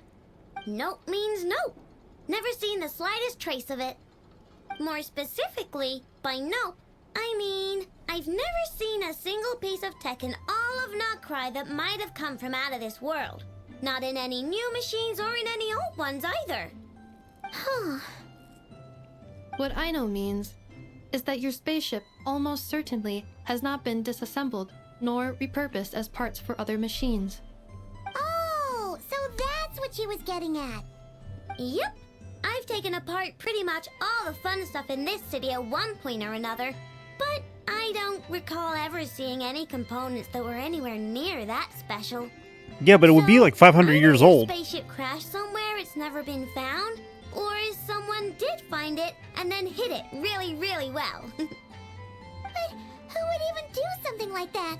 Nope means nope. Never seen the slightest trace of it. More specifically, by nope, I mean, I've never seen a single piece of tech in all of NOD-KRAI that might have come from out of this world. Not in any new machines or in any old ones either. Huh. What I know means is that your spaceship almost certainly has not been disassembled nor repurposed as parts for other machines. Oh, so that's what she was getting at. Yep. I've taken apart pretty much all the fun stuff in this city at one point or another, but I don't recall ever seeing any components that were anywhere near that special. Yeah, but it would be like 500 years old. Either the spaceship crashed somewhere it's never been found, or someone did find it and then hid it really, really well. But who would even do something like that?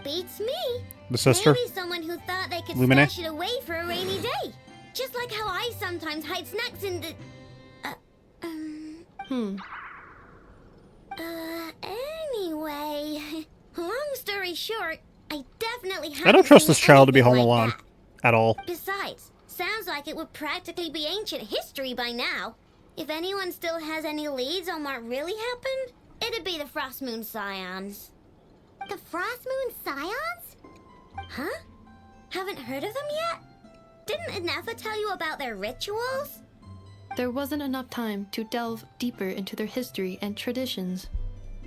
Beats me. The sister? Maybe someone who thought they could Lumine? stash it away for a rainy day. Just like how I sometimes hide snacks in the... Anyway, long story short, I definitely haven't I don't trust seen this child to be anything home like alone. that. At all. Besides, sounds like it would practically be ancient history by now. If anyone still has any leads on what really happened, it'd be the Frostmoon Scions. The Frostmoon Scions? Huh? Haven't heard of them yet? Didn't Inefa tell you about their rituals? There wasn't enough time to delve deeper into their history and traditions.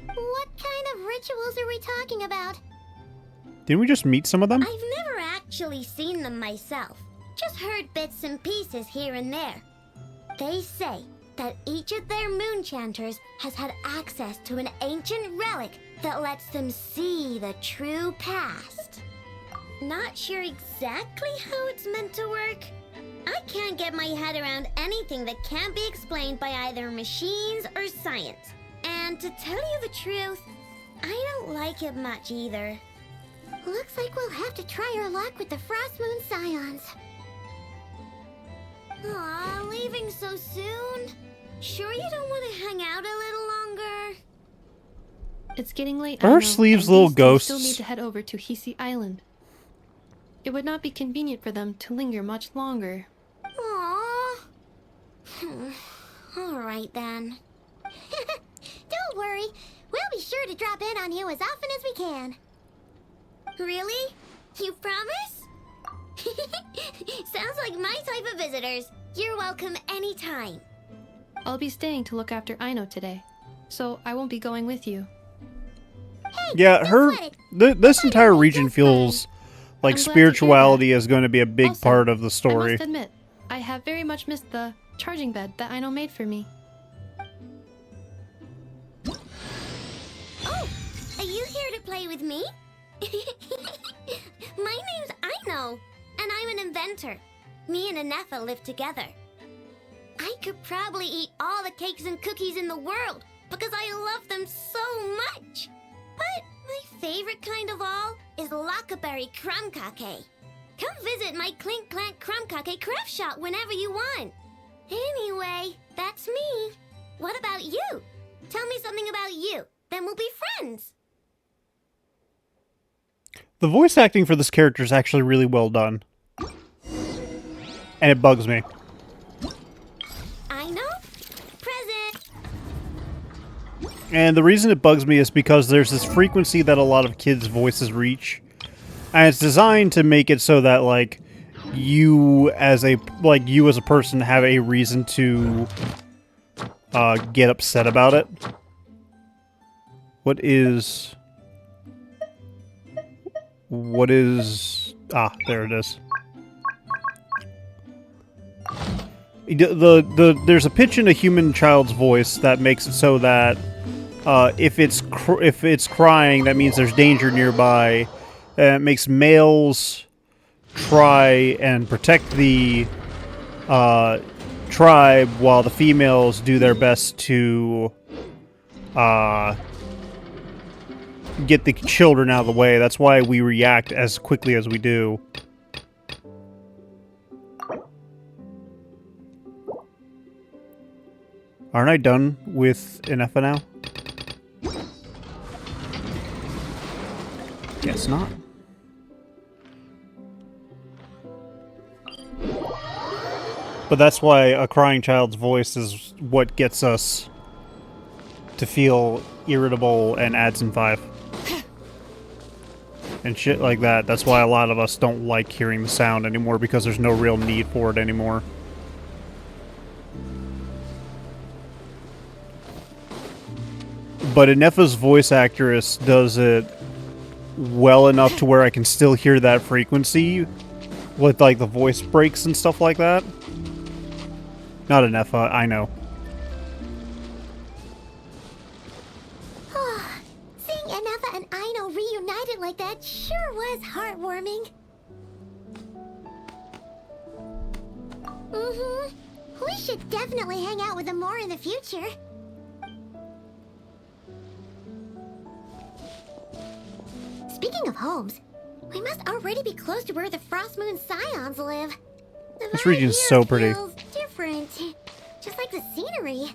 What kind of rituals are we talking about? Didn't we just meet some of them? I've never actually seen them myself. Just heard bits and pieces here and there. They say that each of their moon chanters has had access to an ancient relic that lets them see the true past. Not sure exactly how it's meant to work. I can't get my head around anything that can't be explained by either machines or science. And to tell you the truth, I don't like it much either. Looks like we'll have to try our luck with the Frostmoon Scions. Aw, leaving so soon? Sure you don't want to hang out a little longer? It's getting late. Are her sleeves little ghosts? Still need to head over to Hisi Island. It would not be convenient for them to linger much longer. Aww. Alright then. Don't worry. We'll be sure to drop in on you as often as we can. Really? You promise? Sounds like my type of visitors. You're welcome anytime. I'll be staying to look after Aino today, so I won't be going with you. Hey, Yeah, this entire region feels like spirituality is going to be a big Also, part of the I story. must admit, I have very much missed the charging bed that Aino made for me. Oh, are you here to play with me? My name's Aino, and I'm an inventor. Me and Inefa live together. I could probably eat all the cakes and cookies in the world because I love them so much. But my favorite kind of all is Lockaberry Crumb Cake. Come visit my Clink Clank Crumb Cake craft shop whenever you want. Anyway, that's me. What about you? Tell me something about you, then we'll be friends. The voice acting for this character is actually really well done. And it bugs me. I know. Present. And the reason it bugs me is because there's this frequency that a lot of kids' voices reach. And it's designed to make it so that, like, you as a person have a reason to get upset about it. What is... Ah, there it is. There's a pitch in a human child's voice that makes it so that if it's crying, that means there's danger nearby. And it makes males try and protect the tribe, while the females do their best to get the children out of the way. That's why we react as quickly as we do. Aren't I done with Inefa now? Guess not. But that's why a crying child's voice is what gets us to feel irritable and adds in 5. And shit like that. That's why a lot of us don't like hearing the sound anymore, because there's no real need for it anymore. But Inefa's voice actress does it well enough to where I can still hear that frequency with, like, the voice breaks and stuff like that. Not Inefa, I know. Seeing Inefa and Aino reunited like that sure was heartwarming. Mm-hmm. We should definitely hang out with them more in the future. Speaking of homes, we must already be close to where the Frost Moon Scions live. The This vibe region's here so pretty. feels different, just like the scenery.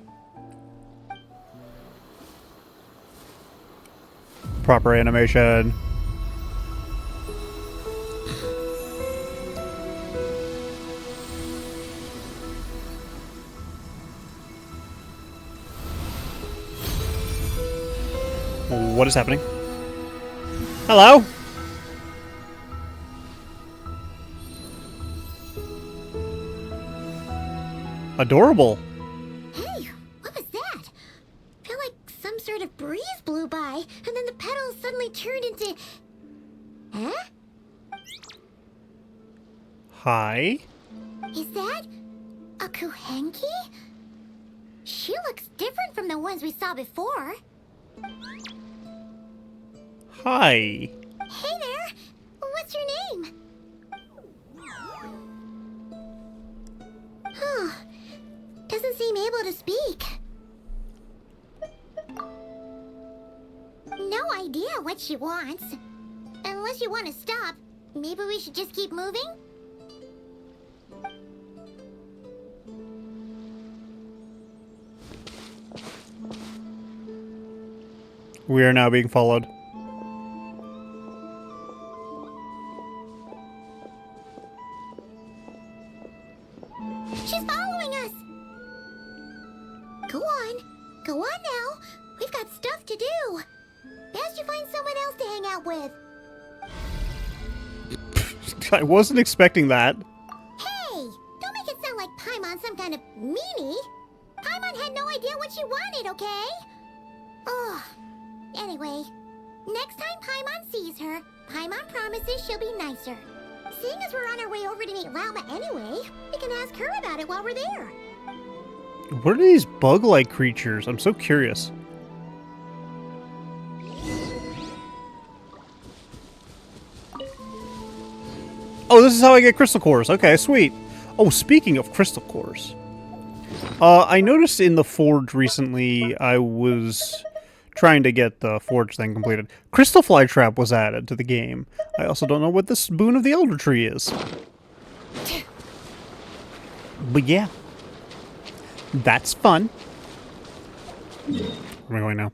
Proper animation. What is happening? Hello? Adorable. Hey, what was that? Felt like some sort of breeze blew by, and then the petals suddenly turned into... Huh? Hi. Is that a Kuhenki? She looks different from the ones we saw before. Hi. Hey there! What's your name? Huh. Doesn't seem able to speak. No idea what she wants. Unless you want to stop, maybe we should just keep moving? We are now being followed. She's following us! Go on. Go on now. We've got stuff to do. Best you find someone else to hang out with. I wasn't expecting that. Hey! Don't make it sound like Paimon's some kind of meanie. Paimon had no idea what she wanted, okay? Ugh. Anyway, next time Paimon sees her, Paimon promises she'll be nicer. Seeing as we're on our way over to meet Lauma anyway, we can ask her about it while we're there. What are these bug-like creatures? I'm so curious. Oh, this is how I get crystal cores. Okay, sweet. Oh, speaking of crystal cores. I noticed in the Forge recently, I was trying to get the Forge thing completed. Crystal Flytrap was added to the game. I also don't know what this Boon of the Elder Tree is. But yeah. That's fun. Where am I going now?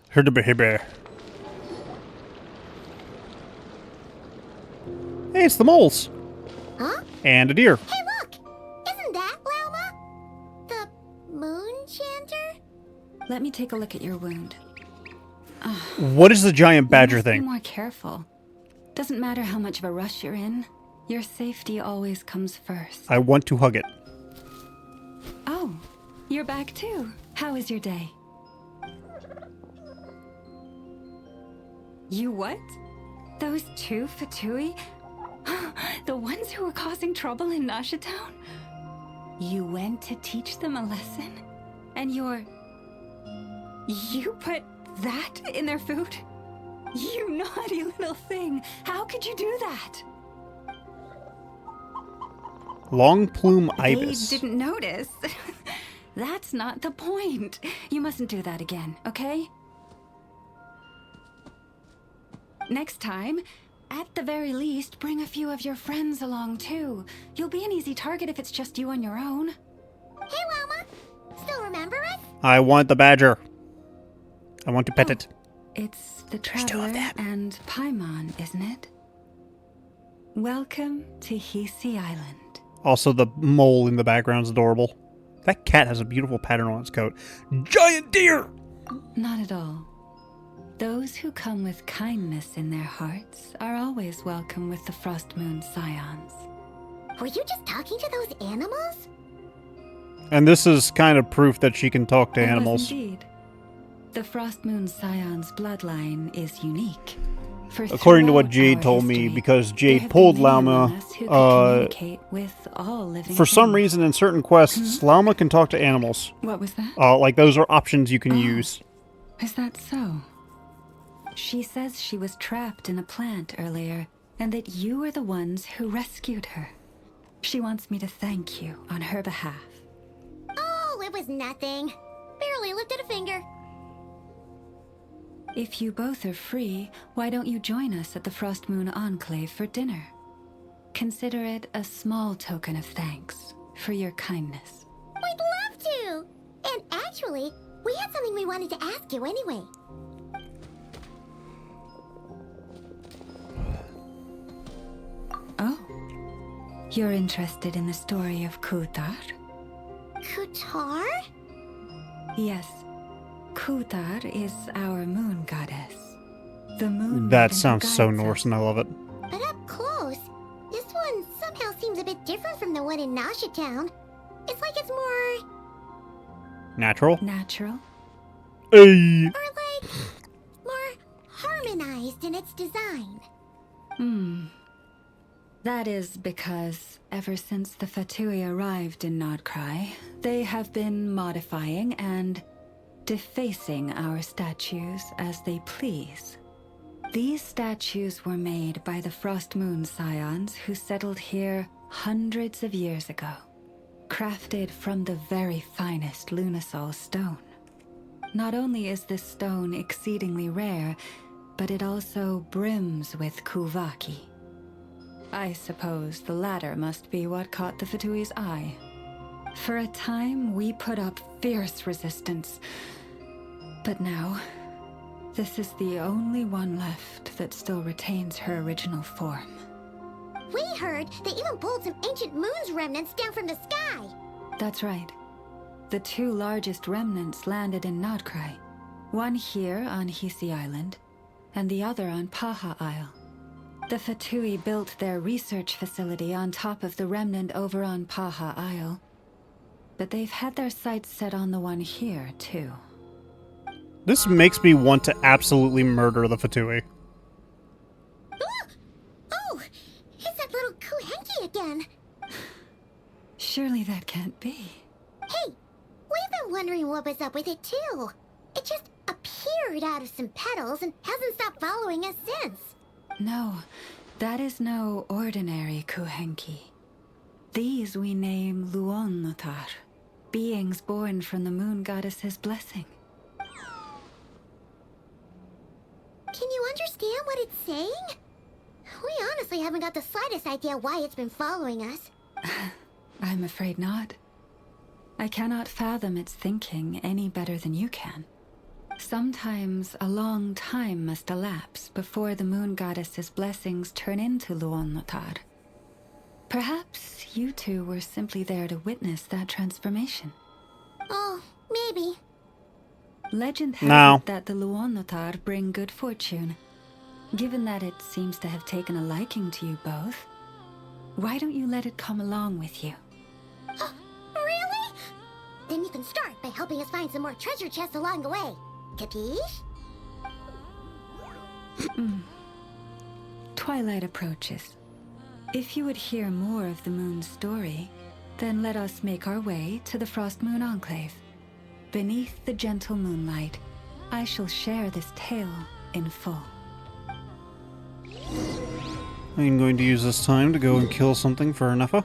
Heard the behavior. Hey, it's the moles. Huh? And a deer. Hey, look! Isn't that Lauma? The moon chanter? Let me take a look at your wound. What is the giant badger you must thing? Be more careful. Doesn't matter how much of a rush you're in. Your safety always comes first. I want to hug it. Oh, you're back too. How was your day? You what? Those two Fatui? The ones who were causing trouble in Nasha Town? You went to teach them a lesson? And you put that in their food? You naughty little thing. How could you do that? Long plume ibis. They didn't notice. That's not the point. You mustn't do that again, okay? Next time, at the very least, bring a few of your friends along too. You'll be an easy target if it's just you on your own. Hey, Lauma! Still remember us? I want the badger. I want to pet it. It's the Traveler and Paimon, isn't it? Welcome to Hisi Island. Also, the mole in the background is adorable. That cat has a beautiful pattern on its coat. Giant deer! Not at all. Those who come with kindness in their hearts are always welcome with the Frost Moon Scions. Were you just talking to those animals? And this is kind of proof that she can talk to I was animals. indeed. The Frost Moon Scion's bloodline is unique. For According to what throughout Jade our told me, history, because there Jade have pulled been many Lauma, among us who could communicate with all living for some things. reason in certain quests, Lauma can talk to animals. What was that? Like, those are options you can use. Is that so? She says she was trapped in a plant earlier, and that you were the ones who rescued her. She wants me to thank you on her behalf. Oh, it was nothing. Barely lifted a finger. If you both are free, why don't you join us at the Frost Moon Enclave for dinner? Consider it a small token of thanks for your kindness. We'd love to! And actually, we had something we wanted to ask you anyway. Oh, you're interested in the story of Kutar? Kutar? Yes. Kutar is our moon goddess. The moon That maiden who sounds so guides Norse us. and I love it. But up close, this one somehow seems a bit different from the one in Nasha Town. It's like it's more... Natural? Natural? Hey! Or like... more harmonized in its design. That is because ever since the Fatui arrived in NOD-KRAI, they have been modifying and defacing our statues as they please. These statues were made by the Frost Moon Scions who settled here hundreds of years ago, crafted from the very finest Lunasol stone. Not only is this stone exceedingly rare, but it also brims with Kuvaki. I suppose the latter must be what caught the Fatui's eye. For a time, we put up fierce resistance. But now, this is the only one left that still retains her original form. We heard they even pulled some ancient moon's remnants down from the sky. That's right. The two largest remnants landed in NOD-KRAI. One here on Hisi Island, and the other on Paha Isle. The Fatui built their research facility on top of the remnant over on Paha Isle. But they've had their sights set on the one here, too. This makes me want to absolutely murder the Fatui. Oh, it's that little Kuhenki again. Surely that can't be. Hey, we've been wondering what was up with it too. It just appeared out of some petals and hasn't stopped following us since. No, That is no ordinary Kuhenki. These we name Luon-Notar, beings born from the moon goddess's blessing. Can you understand what it's saying? We honestly haven't got the slightest idea why it's been following us. I'm afraid not. I cannot fathom its thinking any better than you can. Sometimes a long time must elapse before the moon goddess's blessings turn into Luon-Notar. Perhaps you two were simply there to witness that transformation. Oh, maybe. Legend has it that the Luon-Notar bring good fortune. Given that it seems to have taken a liking to you both, why don't you let it come along with you? Really? Then you can start by helping us find some more treasure chests along the way. Capiche? Twilight approaches. If you would hear more of the moon's story, then let us make our way to the Frost Moon Enclave. Beneath the gentle moonlight, I shall share this tale in full. I'm going to use this time to go and kill something for Nefa.